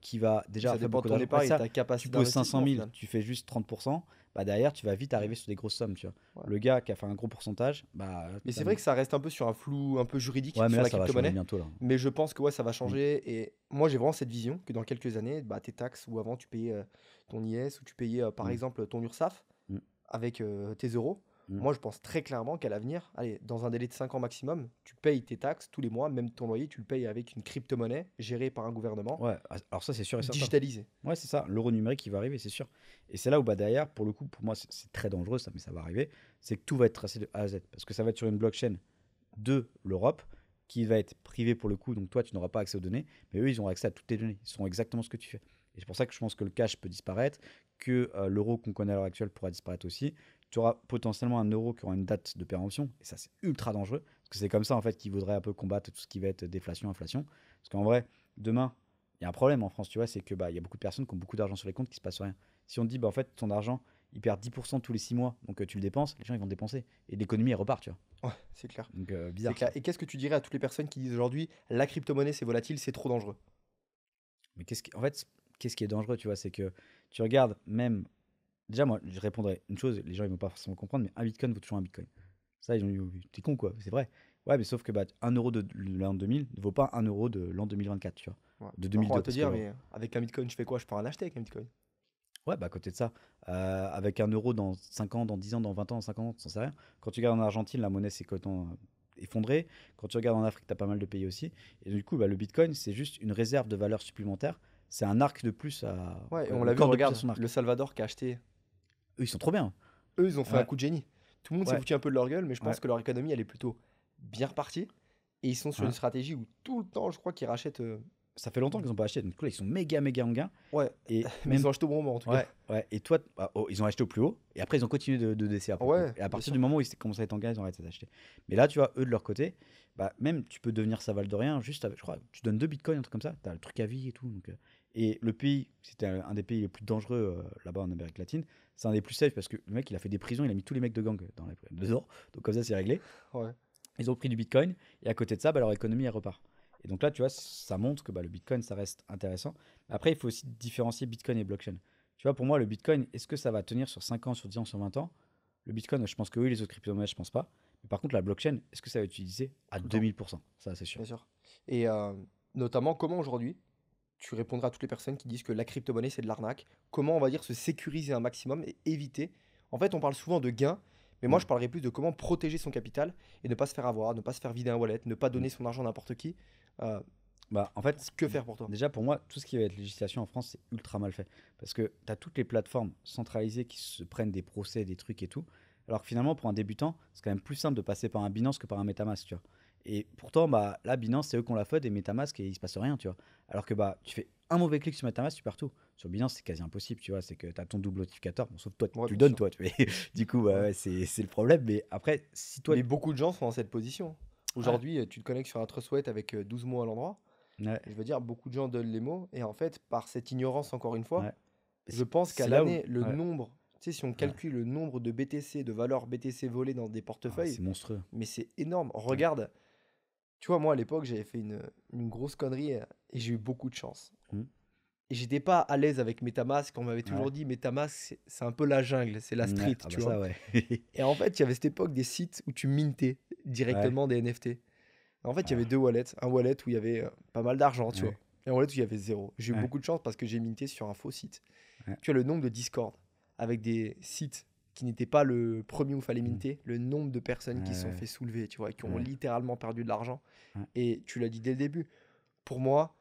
qui va déjà Ça faire dépend de beaucoup ton d'argent. Ouais, épargne et de ça, ta tu capacité poses 500 d'investissement au 000, final. tu fais juste 30%, bah derrière, tu vas vite Mm. arriver sur des grosses sommes, tu vois. Ouais. Le gars qui a fait un gros pourcentage, bah, Mais c'est vrai que ça reste un peu sur un flou un peu juridique ouais, mais sur là, la ça va changer crypto-monnaie. bientôt, là. Mais je pense que ouais, ça va Mm, changer. Et moi, j'ai vraiment cette vision que dans quelques années, bah, tes taxes, ou avant tu payais ton IS, ou tu payais par mm, exemple ton URSSAF mm, avec tes euros. mm. Moi, je pense très clairement qu'à l'avenir, allez, dans un délai de 5 ans maximum, tu payes tes taxes tous les mois, même ton loyer, tu le payes avec une crypto-monnaie gérée par un gouvernement, Ouais, alors ça, c'est sûr et certain. digitalisée. Ouais, c'est ça, l'euro numérique qui va arriver, c'est sûr. Et c'est là où, bah, derrière, pour le coup, pour moi, c'est très dangereux, ça, mais ça va arriver. C'est que tout va être tracé de A à Z. Parce que ça va être sur une blockchain de l'Europe qui va être privée pour le coup. Donc toi, tu n'auras pas accès aux données. Mais eux, ils ont accès à toutes tes données. Ils sauront exactement ce que tu fais. Et c'est pour ça que je pense que le cash peut disparaître, que l'euro qu'on connaît à l'heure actuelle pourra disparaître aussi. Tu auras potentiellement un euro qui aura une date de péremption. Et ça, c'est ultra dangereux. Parce que c'est comme ça, en fait, qu'ils voudraient un peu combattre tout ce qui va être déflation, inflation. Parce qu'en vrai, demain, il y a un problème en France, tu vois, c'est que bah, il y a beaucoup de personnes qui ont beaucoup d'argent sur les comptes qui se passe rien. Si on te dit, bah, en fait, ton argent, il perd 10% tous les 6 mois, donc tu le dépenses, les gens, ils vont dépenser. Et l'économie, elle repart, tu vois. Ouais, c'est clair. Donc, C'est bizarre, clair. ça. Et qu'est-ce que tu dirais à toutes les personnes qui disent aujourd'hui la crypto-monnaie c'est volatile, c'est trop dangereux? Mais en fait, qu'est-ce qui est dangereux, tu vois, c'est que tu regardes même. Déjà, moi, je répondrais une chose, les gens, ils vont pas forcément comprendre, mais un bitcoin vaut toujours un bitcoin. Ça, ils ont dit, «Oui, t'es con, quoi, c'est vrai. Ouais, mais sauf que bah, 1 euro de l'an 2000 ne vaut pas 1 euro de l'an 2024, tu vois. Ouais. De Après, on 2002, va te parce que dire, mais avec un bitcoin, je fais quoi? Je peux en acheter avec un bitcoin. ouais, bah à côté de ça, avec 1 euro dans 5 ans, dans 10 ans, dans 20 ans, dans 50 ans, ça sert à rien. Quand tu regardes en Argentine, la monnaie s'est complètement effondrée. Quand tu regardes en Afrique, tu as pas mal de pays aussi. Et du coup, bah, le bitcoin, c'est juste une réserve de valeur supplémentaire. C'est un arc de plus Ouais, et on une l'a vu, corde de plus à regarde, son arc. le Salvador qui a acheté. Eux, ils sont trop bien. Eux, ils ont fait un Ouais, coup de génie. Tout le monde s'est ouais, foutu un peu de leur gueule, mais je ouais, pense que leur économie, elle est plutôt bien repartie. Et ils sont sur une ouais. stratégie où tout le temps, je crois qu'ils rachètent. Ça fait longtemps qu'ils n'ont pas acheté. Donc là, ils sont méga, méga en gain. Ouais, Et mais ils même, ont acheté au bon moment en tout cas. ouais, ouais. Et toi, bah, oh, ils ont acheté au plus haut. Et après, ils ont continué de baisser après plus haut. Ouais, Et à bien partir sûr. du moment où ils commencent à être en gain, ils ont arrêté d'acheter. Mais là, tu vois, eux, de leur côté, bah, même tu peux devenir ça de rien. Juste, je crois, tu donnes 2 bitcoins, un truc comme ça. Tu as le truc à vie et tout. Donc, et le pays, c'était un des pays les plus dangereux là-bas en Amérique latine. C'est un des plus safe parce que le mec, il a fait des prisons. Il a mis tous les mecs de gang dedans. Donc, comme ça, c'est réglé. Ouais. Ils ont pris du bitcoin. Et à côté de ça, bah, leur économie, elle repart. Et donc là, tu vois, ça montre que bah, le bitcoin, ça reste intéressant. Après, il faut aussi différencier bitcoin et blockchain. Tu vois, pour moi, le bitcoin, est-ce que ça va tenir sur 5 ans, sur 10 ans, sur 20 ans? Le bitcoin, je pense que oui, les autres crypto-monnaies, je pense pas. Mais par contre, la blockchain, est-ce que ça va être utilisé à Tout le temps, 2000%? Ça, c'est sûr. bien sûr. Et notamment, comment aujourd'hui tu répondras à toutes les personnes qui disent que la crypto-monnaie c'est de l'arnaque? Comment on va dire se sécuriser un maximum et éviter? En fait, on parle souvent de gains, mais moi Mm, je parlerais plus de comment protéger son capital et ne pas se faire avoir, ne pas se faire vider un wallet, ne pas mm. donner son argent à n'importe qui. Euh, Bah, en fait, que faire pour toi? déjà, pour moi, tout ce qui va être législation en France, c'est ultra mal fait. Parce que tu as toutes les plateformes centralisées qui se prennent des procès, des trucs et tout. Alors que finalement, pour un débutant, c'est quand même plus simple de passer par un Binance que par un MetaMask, tu vois. Et pourtant, bah, là, Binance, c'est eux qui ont la FUD et MetaMask, et il se passe rien, tu vois. Alors que bah, tu fais un mauvais clic sur MetaMask, tu perds tout. Sur Binance, c'est quasi impossible, tu vois. C'est que tu as ton double notificateur. Bon, sauf toi, Ouais, tu le bien donnes, sûr. toi. Tu fais. Du coup, bah, Ouais. ouais, c'est le problème. Mais après, si toi. Mais beaucoup de gens sont dans cette position. Ouais, Aujourd'hui, tu te connectes sur un trust wallet avec 12 mots à l'endroit. ouais, Je veux dire, beaucoup de gens donnent les mots. Et en fait, par cette ignorance, encore une fois, ouais. Et je pense qu'à c'est là où. l'année, le Ouais, nombre, tu sais, si on ouais. calcule le nombre de BTC, de valeurs BTC volées dans des Ah, portefeuilles, c'est monstrueux. mais c'est énorme. Ouais, Regarde, tu vois, moi à l'époque, j'avais fait une grosse connerie et j'ai eu beaucoup de chance. mm, Et j'étais pas à l'aise avec MetaMask. On m'avait ouais. toujours dit MetaMask, c'est un peu la jungle, c'est la Ouais, street, ah bah tu vois. ça, ouais. Et en fait, il y avait cette époque des sites où tu mintais Ouais, directement des NFT. En fait, il y avait ah, deux wallets. Un wallet où il y avait pas mal d'argent, tu vois. ouais, Et un wallet où il y avait zéro. J'ai eu ouais, beaucoup de chance parce que j'ai minté sur un faux site. ouais. Tu as le nombre de Discord avec des sites qui n'étaient pas le premier où il fallait Mm, minter, le nombre de personnes qui se sont ouais, fait soulever, tu vois, et qui ont ouais, littéralement perdu de l'argent. ouais, Et tu l'as dit dès le début. Pour moi,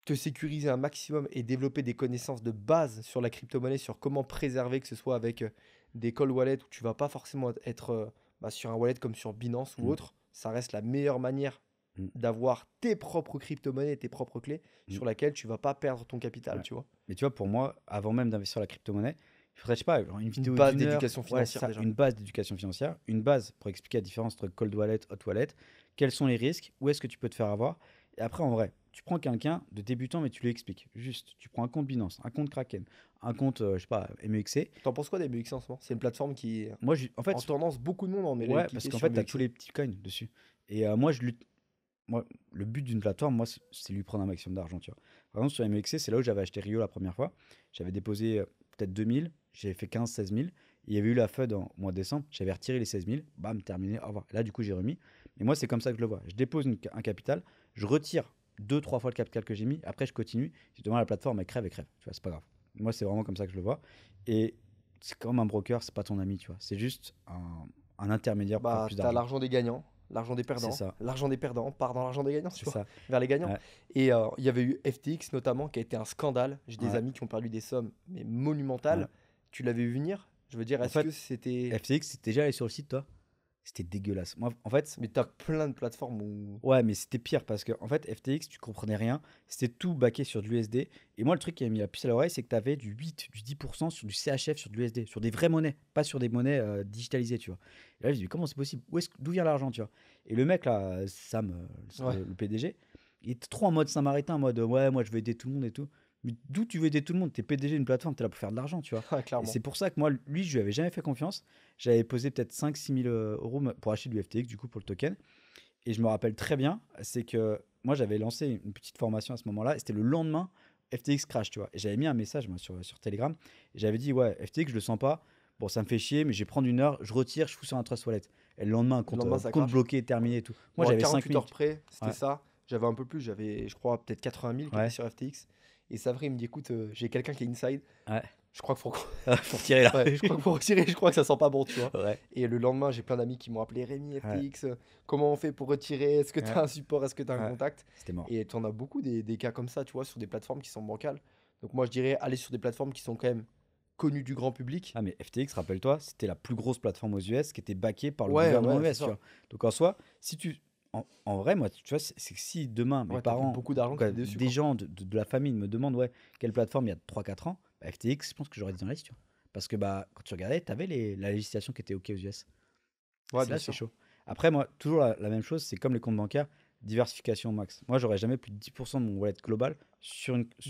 te sécuriser un maximum et développer des connaissances de base sur la crypto-monnaie, sur comment préserver, que ce soit avec des cold wallets où tu vas pas forcément être bah, sur un wallet comme sur Binance ou mm, autre, ça reste la meilleure manière mm, d'avoir tes propres crypto-monnaies, tes propres clés mm, sur laquelle tu vas pas perdre ton capital, ouais. tu vois. Mais tu vois, pour moi, avant même d'investir la crypto-monnaie, il faudrait, je sais pas, genre une Une vidéo base d'1 heure, d'éducation ouais, c'est financière ça, déjà. une base d'éducation financière, une base pour expliquer la différence entre cold wallet, hot wallet, quels sont les risques, où est-ce que tu peux te faire avoir. Et après, en vrai, tu prends quelqu'un de débutant, mais tu lui expliques. Juste, tu prends un compte Binance, un compte Kraken, un compte, je sais pas, MEXC. T'en penses quoi des BXC en ce moment? C'est une plateforme qui est Moi, en en fait, tendance, beaucoup de monde en est ouais, parce cliqué qu'en sur fait, tu as tous BXC. les petits coins dessus. Et moi, moi, le but d'une plateforme, moi, c'est lui prendre un maximum d'argent, tu vois. Par exemple, sur MXC, c'est là où j'avais acheté Rio la première fois. J'avais déposé peut-être 2000, j'avais fait 15-16 000. Il y avait eu la FUD en mois de décembre, j'avais retiré les 16 000, bam, terminé, au revoir. Et là, du coup, j'ai remis. Mais moi, c'est comme ça que je le vois. Je dépose un capital, je retire 2-3 fois le capital que j'ai mis, après, je continue. Si demain la plateforme, elle crève. Tu vois, c'est pas grave. Moi, c'est vraiment comme ça que je le vois. Et c'est comme un broker, c'est pas ton ami, tu vois. C'est juste un intermédiaire pour faire Bah, plus t'as d'argent. l'argent des gagnants, l'argent des C'est perdants. ça, L'argent des perdants part dans l'argent des gagnants, tu c'est vois, ça. vers les gagnants. Ouais, Et il y avait eu FTX notamment, qui a été un scandale. J'ai des ouais, amis qui ont perdu des sommes, mais ouais. monumentales. Tu l'avais vu venir? Je veux dire, En est-ce fait, que c'était... FTX, t'es déjà allé sur le site, toi? C'était dégueulasse. Moi, en fait, Mais t'as plein de plateformes où. ouais, mais c'était pire parce que en fait, FTX, tu comprenais rien. C'était tout baqué sur de l'USD. Et moi, le truc qui m'a mis la puce à l'oreille, c'est que tu avais du 8, du 10% sur du CHF, sur de l'USD, sur des vraies monnaies, pas sur des monnaies digitalisées, tu vois. Et là, je me dis, comment c'est possible? D'où vient l'argent, tu vois? Et le mec, là, Sam, Ouais, le PDG, il était trop en mode Saint-Maritain, en mode, ouais, moi, je veux aider tout le monde et tout. Mais d'où tu veux aider tout le monde? T'es PDG d'une plateforme, t'es là pour faire de l'argent, tu vois. Et clairement. c'est pour ça que moi, lui, je lui avais jamais fait confiance. J'avais posé peut-être 5 000 6 000 euros pour acheter du FTX, du coup, pour le token. Et je me rappelle très bien, c'est que moi j'avais lancé une petite formation à ce moment-là, et c'était le lendemain, FTX crash, tu vois. Et j'avais mis un message moi, sur Telegram, et j'avais dit, ouais, FTX, je le sens pas, bon, ça me fait chier, mais je vais prendre une heure, je retire, je fous sur un trust wallet. Et le lendemain, Le lendemain, ça compte crache. bloqué, Ouais. terminé et tout. Moi Moi, à j'avais 5 48 heures minutes. près, c'était Ouais, ça. J'avais un peu plus, j'avais, je crois, peut-être 80 000 qui étaient ouais, sur FTX. Et Savry, il me dit, écoute, j'ai quelqu'un qui est inside. ouais. Je crois qu'il faut. Pour tirer là. Ouais, je crois qu'il faut retirer, je crois que ça sent pas bon, tu vois. Ouais, Et le lendemain, j'ai plein d'amis qui m'ont appelé Rémi ouais, FTX, comment on fait pour retirer? Est-ce que tu ouais, as un support? Est-ce que tu as un ouais. contact? C'était mort. Et tu en as beaucoup des cas comme ça, tu vois, sur des plateformes qui sont bancales. Donc moi, je dirais aller sur des plateformes qui sont quand même connues du grand public. Ah, mais FTX, rappelle-toi, c'était la plus grosse plateforme aux US qui était backée par le Ouais, gouvernement ouais, c'est US, tu ça. vois. Donc en soi, si tu. En vrai, moi, tu vois, c'est que si demain, mes Ouais, t'as vu parents, beaucoup d'argent qui quoi, était dessus, des quoi. gens de la famille me demandent, ouais, quelle plateforme il y a 3 4 ans, bah, FTX, je pense que j'aurais dit dans la liste, tu vois. Parce que bah, quand tu regardais, tu avais la législation qui était OK aux US. Et Ouais, c'est bien là, c'est sûr. chaud. Après, moi, toujours la même chose, c'est comme les comptes bancaires, diversification au max. Moi, j'aurais jamais plus de 10% de mon wallet global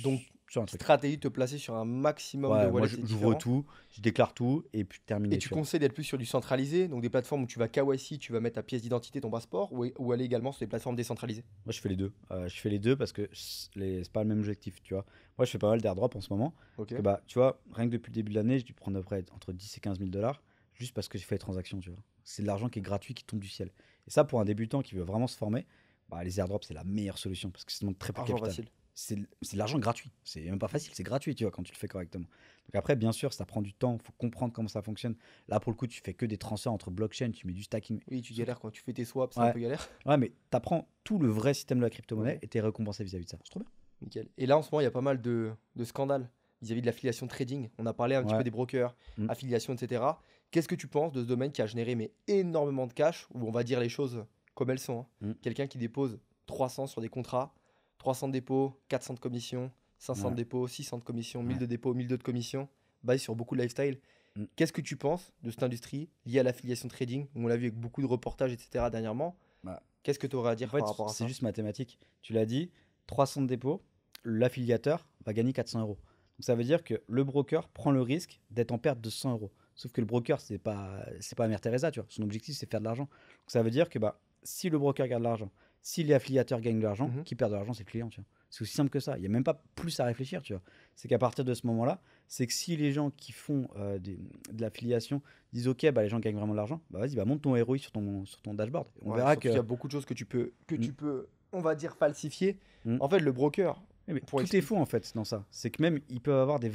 Donc, sur un truc. stratégie de te placer sur un maximum de Ouais, moi, wallets et j'ouvre différents. tout, je déclare tout, et puis Et terminé, tu tu vois. conseilles d'être plus sur du centralisé, donc des plateformes où tu vas KYC, tu vas mettre ta pièce d'identité, ton passeport, ou aller également sur des plateformes décentralisées. Moi, je fais les deux. Je fais les deux parce que c'est pas le même objectif, tu vois. Moi, je fais pas mal d'airdrop en ce moment. Ok. Parce que, bah, tu vois, rien que depuis le début de l'année, j'ai dû prendre à peu près entre 10 et 15 000 dollars juste parce que j'ai fait les transactions, tu vois. C'est de l'argent qui est gratuit, qui tombe du ciel. Et ça, pour un débutant qui veut vraiment se former, bah, les airdrops, c'est la meilleure solution parce que ça demande très peu de Argent capital. facile. C'est de l'argent gratuit. C'est même pas facile, c'est gratuit, tu vois, quand tu le fais correctement. Donc après, bien sûr, ça prend du temps, il faut comprendre comment ça fonctionne. Là, pour le coup, tu fais que des transferts entre blockchains, tu mets du stacking. Oui, tu Sauf que- galères quand tu fais tes swaps, c'est un Ouais, peu galère. ouais, mais t'apprends tout le vrai système de la Ok, crypto-monnaie et t'es récompensé vis-à-vis de ça. C'est trop bien. nickel. Et là, en ce moment, il y a pas mal de scandales vis-à-vis de l'affiliation trading. On a parlé un petit peu Ouais. des brokers, Mm, affiliation, etc. Qu'est-ce que tu penses de ce domaine qui a généré mais énormément de cash, où on va dire les choses comme elles sont, hein. mm, Quelqu'un qui dépose 300 sur des contrats, 300 de dépôt, 400 de commission, 500 de ouais, dépôt, 600 de commission, 1000 ouais, de dépôt, 1002 de commission, basé sur beaucoup de lifestyle. mm. Qu'est-ce que tu penses de cette industrie liée à l'affiliation trading? On l'a vu avec beaucoup de reportages, etc. dernièrement. Bah, Qu'est-ce que tu aurais à en dire fait, par rapport à c'est ça? juste mathématique. Tu l'as dit, 300 de dépôt, l'affiliateur va gagner 400 euros. Donc ça veut dire que le broker prend le risque d'être en perte de 100 euros. Sauf que le broker, c'est pas Mère Teresa, tu vois. Son objectif, c'est faire de l'argent. Donc ça veut dire que bah, si le broker gagne de l'argent, si les affiliateurs gagnent de l'argent, Mhm. qui perd de l'argent, c'est le client, tu vois. C'est aussi simple que ça. Il n'y a même pas plus à réfléchir, tu vois. C'est qu'à partir de ce moment-là, c'est que si les gens qui font de l'affiliation disent ok, bah, les gens gagnent vraiment de l'argent, bah vas-y, bah, monte ton ROI sur ton dashboard. On Ouais, verra surtout qu'il y que. a beaucoup de choses que Mm, tu peux, on va dire, falsifier. mm. En fait, le broker, Oui, mais pour tout est expliquer, faux en fait dans ça. C'est que même ils peuvent avoir des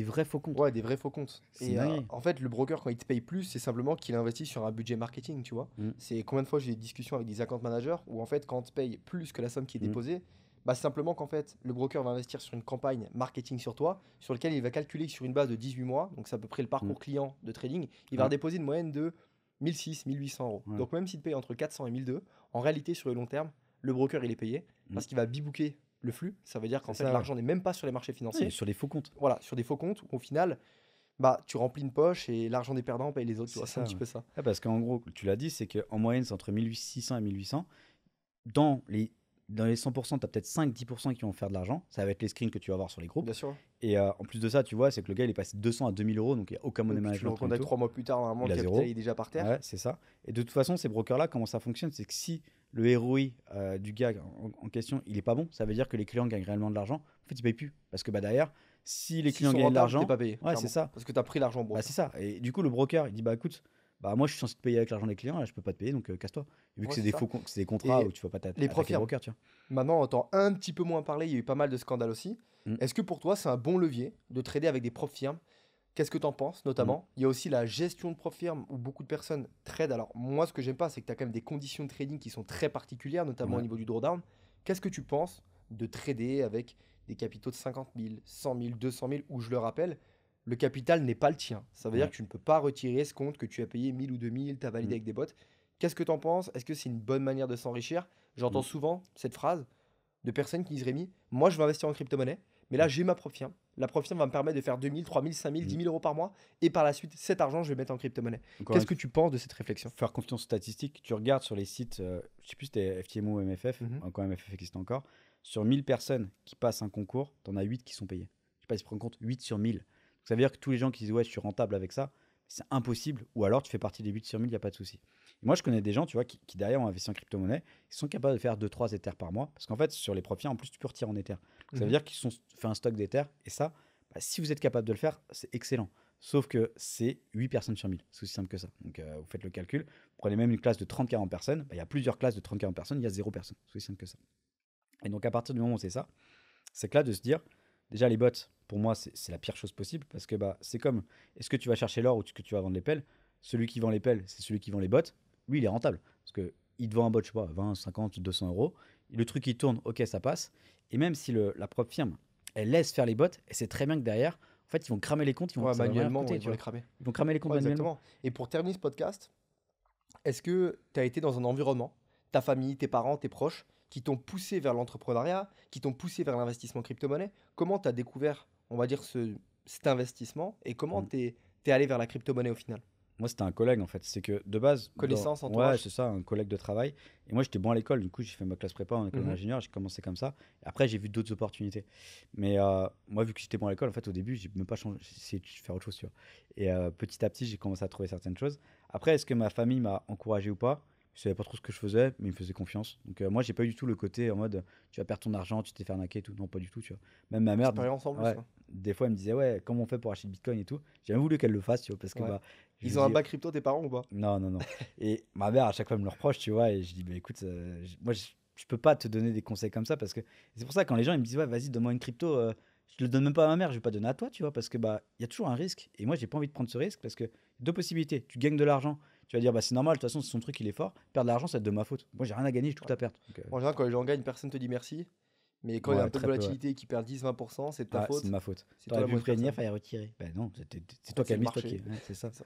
vrais faux comptes. ouais, des vrais faux comptes. C'est une Et dinguerie. en fait, le broker, quand il te paye plus, c'est simplement qu'il investit sur un budget marketing, tu vois. Mm, C'est combien de fois j'ai eu des discussions avec des account managers où, en fait, quand on te paye plus que la somme qui est mm, déposée, bah, c'est simplement qu'en fait, le broker va investir sur une campagne marketing sur toi, sur lequel il va calculer sur une base de 18 mois, donc c'est à peu près le mm. parcours client de trading, il va Ouais, redéposer une moyenne de 1600, 1800 euros. ouais. Donc même s'il te paye entre 400 et 1002, en réalité, sur le long terme, le broker, il est payé Mm. parce qu'il va bibooker le flux. Ça veut dire C'est qu'en fait, ça, ouais. l'argent n'est même pas sur les marchés Oui, financiers, sur les faux comptes. voilà, sur des faux comptes où au final, bah, tu remplis une poche et l'argent des perdants paye les autres, tu C'est vois, c'est un ça, petit ouais. peu ça. Ouais, parce qu'en gros, tu l'as dit, c'est qu'en moyenne, c'est entre 1600 et 1800. Dans les 100%, tu as peut-être 5-10% qui vont faire de l'argent. Ça va être les screens que tu vas voir sur les groupes. Bien sûr. Et en plus de ça, tu vois, c'est que le gars, il est passé de 200 à 2000 euros, donc il n'y a aucun Et money puis tu le management, rien du recontactes tout. 3 mois plus tard, normalement, Il le a capital zéro. est déjà par terre. Ouais, c'est ça. Et de toute façon, ces brokers-là, comment ça fonctionne? C'est que si le ROI du gars en question, il est pas bon, ça veut dire que les clients gagnent réellement de l'argent. En fait, ils payent plus. Parce que bah, derrière, si les S'ils clients sont gagnent de rentables, t'es l'argent, pas payé, ouais, c'est clairement. ça. Parce que tu as pris l'argent au Bah, c'est broker. ça. Et du coup, le broker, il dit bah écoute, bah moi je suis censé te payer avec l'argent des clients, là je peux pas te payer, donc casse-toi. Et vu que Ouais, c'est c'est des ça. faux c'est des contrats où Et tu vas pas les attaquer le profirmes. broker, tu vois. Maintenant, on entend un petit peu moins parler, il y a eu pas mal de scandales aussi. Mm, Est-ce que pour toi, c'est un bon levier de trader avec des prop firmes? Qu'est-ce que tu en penses, mm, notamment? Il y a aussi la gestion de prop firme où beaucoup de personnes tradent. Alors, moi, ce que j'aime pas, c'est que tu as quand même des conditions de trading qui sont très particulières, notamment au ouais. niveau du drawdown. Qu'est-ce que tu penses de trader avec des capitaux de 50 000, 100 000, 200 000, où je le rappelle, le capital n'est pas le tien. Ça veut dire Ouais. que tu ne peux pas retirer ce compte que tu as payé 1000 ou 2000, tu as validé Mm. avec des bots. Qu'est-ce que tu en penses? Est-ce que c'est une bonne manière de s'enrichir? J'entends Mm. souvent cette phrase de personnes qui disent Rémi, moi je veux investir en crypto-monnaie, mais là Mm. j'ai ma propre firme. La propre firme va me permettre de faire 2000, 3000, 5000, 10 Mm. 000 euros par mois, et par la suite, cet argent, je vais le mettre en crypto-monnaie. Encore Qu'est-ce une que tu penses de cette réflexion? faire confiance aux statistiques, tu regardes sur les sites, je sais plus si c'était FTMO ou MFF, Mhm. quand MFF existe encore, sur 1000 personnes qui passent un concours, tu en as 8 qui sont payés. Je sais pas si tu prends compte, 8 sur 1000. Donc, ça veut dire que tous les gens qui disent ouais, je suis rentable avec ça, c'est impossible, ou alors tu fais partie des 8 sur 1000, il n'y a pas de souci. Et moi, je connais des gens, tu vois, qui derrière ont investi en crypto-monnaie, ils sont capables de faire 2-3 Ethers par mois, parce qu'en fait, sur les profits, en plus, tu peux retirer en Ether. Donc, ça veut Mhm. dire qu'ils sont fait un stock d'Ether, et ça, bah, si vous êtes capable de le faire, c'est excellent. Sauf que c'est 8 personnes sur 1000. C'est aussi simple que ça. Donc, vous faites le calcul. Vous prenez même une classe de 30-40 personnes. Bah, il y a plusieurs classes de 30-40 personnes. Il y a 0 personne. C'est aussi simple que ça. Et donc, à partir du moment où c'est ça, c'est que là, de se dire, déjà, les bots, pour moi, c'est la pire chose possible. Parce que bah, c'est comme, est-ce que tu vas chercher l'or ou que tu vas vendre les pelles? Celui qui vend les pelles, c'est celui qui vend les bots. Lui, il est rentable. Parce qu'il te vend un bot, je sais pas, 20, 50, 200 euros. Le truc, il tourne, ok, ça passe. Et même si la propre firme, elle laisse faire les bots, et c'est très bien que derrière, en fait, ils vont cramer les comptes, Ouais, ça va rien manuellement, coûter, ils tu vont les vois. cramer. Ils vont cramer les comptes Ouais, manuellement. exactement. Et pour terminer ce podcast, est-ce que tu as été dans un environnement, ta famille, tes parents, tes proches, qui t'ont poussé vers l'entrepreneuriat, qui t'ont poussé vers l'investissement crypto-monnaie? Comment tu as découvert, on va dire, cet investissement et comment Mm. t'es allé vers la crypto-monnaie au final? Moi, c'était un collègue en fait. C'est que de base, Connaissance, ouais, entourage? c'est ça, un collègue de travail. Et moi, j'étais bon à l'école. Du coup, j'ai fait ma classe prépa en école Mhm. d'ingénieur. J'ai commencé comme ça. Et après, j'ai vu d'autres opportunités. Mais moi, vu que j'étais bon à l'école, en fait, au début, j'ai même pas changé. J'ai essayé de faire autre chose, tu vois. Et petit à petit, j'ai commencé à trouver certaines choses. Après, est-ce que ma famille m'a encouragé ou pas? Je savais pas trop ce que je faisais, mais ils me faisaient confiance. Donc, moi, j'ai pas eu du tout le côté en mode tu vas perdre ton argent, tu t'es fait arnaquer et tout. Non, pas du tout, tu vois. Même ma mère, Expérience en plus, ouais, hein. des fois, elle me disait ouais, comment on fait pour acheter le bitcoin et tout. J'ai même voulu qu'elle le fasse, tu vois, parce que Ouais. bah, je me Ils ont un dis, bac crypto, tes parents ou pas? non, non, non. Et ma mère, à chaque fois, elle me le reproche, tu vois. Et je dis, bah écoute, moi, je peux pas te donner des conseils comme ça parce que c'est pour ça, quand les gens ils me disent, ouais, vas-y, donne-moi une crypto, je le donne même pas à ma mère, je vais pas donner à toi, tu vois, parce que bah, il y a toujours un risque. Et moi, j'ai pas envie de prendre ce risque parce que deux possibilités. Tu gagnes de l'argent, tu vas dire, bah c'est normal, de toute façon, c'est son truc, il est fort. Perdre de l'argent, c'est de ma faute. Moi, j'ai rien à gagner, j'ai tout Ouais. à perdre. Donc, En général, quand les gens gagnent, personne te dit merci. Mais quand il y a un ouais, peu de très peu, ouais. volatilité et qu'ils perdent 10-20%, c'est de ta Ah, c'est de faute. ma faute. C'est toi T'aurais la pu me mauvaise prévenir, personne. fallait retirer. Ben non, c'est En toi fait, qui c'est as le mis, c'est toi qui. marché. Ouais, c'est ça. C'est ça.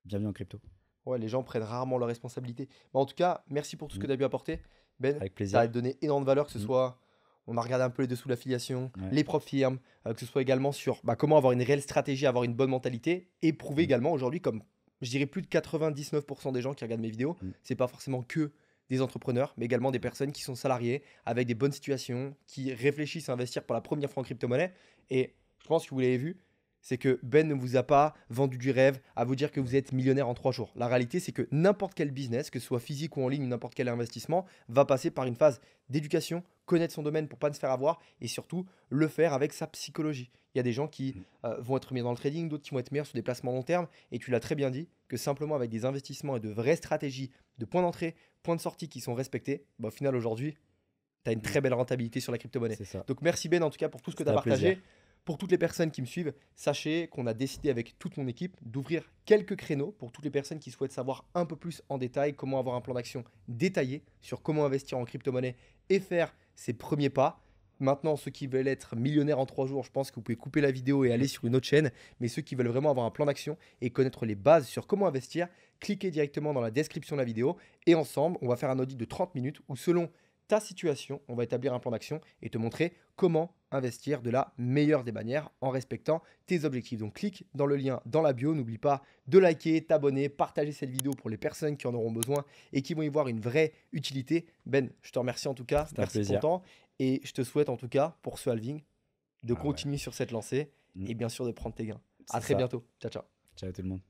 Bienvenue en crypto. Ouais, les gens prennent rarement leurs responsabilités. Mais en tout cas, merci pour tout ce Mm. que tu as pu apporter. Ben, Avec ça a plaisir. donné énormément de valeur, que ce Mm. soit, on a regardé un peu les dessous de l'affiliation, Ouais. les propres firmes, que ce soit également sur bah, comment avoir une réelle stratégie, avoir une bonne mentalité, et prouver Mm. également aujourd'hui, comme je dirais plus de 99% des gens qui regardent mes vidéos, Mm. c'est pas forcément que des entrepreneurs, mais également des personnes qui sont salariées, avec des bonnes situations, qui réfléchissent à investir pour la première fois en crypto-monnaie. Et je pense que vous l'avez vu, c'est que Ben ne vous a pas vendu du rêve à vous dire que vous êtes millionnaire en 3 jours. La réalité, c'est que n'importe quel business, que ce soit physique ou en ligne, n'importe quel investissement, va passer par une phase d'éducation, connaître son domaine pour pas se faire avoir et surtout le faire avec sa psychologie. Il y a des gens qui Mm. vont être meilleurs dans le trading, d'autres qui vont être meilleurs sur des placements long terme. Et tu l'as très bien dit, que simplement avec des investissements et de vraies stratégies de points d'entrée, points de sortie qui sont respectés, bah, au final aujourd'hui, tu as une Mm. très belle rentabilité sur la crypto-monnaie. C'est ça. Donc merci Ben en tout cas pour tout ce que tu C'était as un partagé. plaisir. Pour toutes les personnes qui me suivent, sachez qu'on a décidé avec toute mon équipe d'ouvrir quelques créneaux pour toutes les personnes qui souhaitent savoir un peu plus en détail comment avoir un plan d'action détaillé sur comment investir en crypto-monnaie et faire ses premiers pas. Maintenant, ceux qui veulent être millionnaires en 3 jours, je pense que vous pouvez couper la vidéo et aller sur une autre chaîne. Mais ceux qui veulent vraiment avoir un plan d'action et connaître les bases sur comment investir, cliquez directement dans la description de la vidéo. Et ensemble, on va faire un audit de 30 minutes où selon ta situation, on va établir un plan d'action et te montrer comment investir de la meilleure des manières en respectant tes objectifs. Donc clique dans le lien dans la bio, n'oublie pas de liker, t'abonner, partager cette vidéo pour les personnes qui en auront besoin et qui vont y voir une vraie utilité. Ben, je te remercie en tout cas, C'était un merci pour ton plaisir. temps et je te souhaite en tout cas pour ce halving de Ah ouais. continuer sur cette lancée Mm. et bien sûr de prendre tes gains. À C'est très ça. bientôt. Ciao ciao. Ciao tout le monde.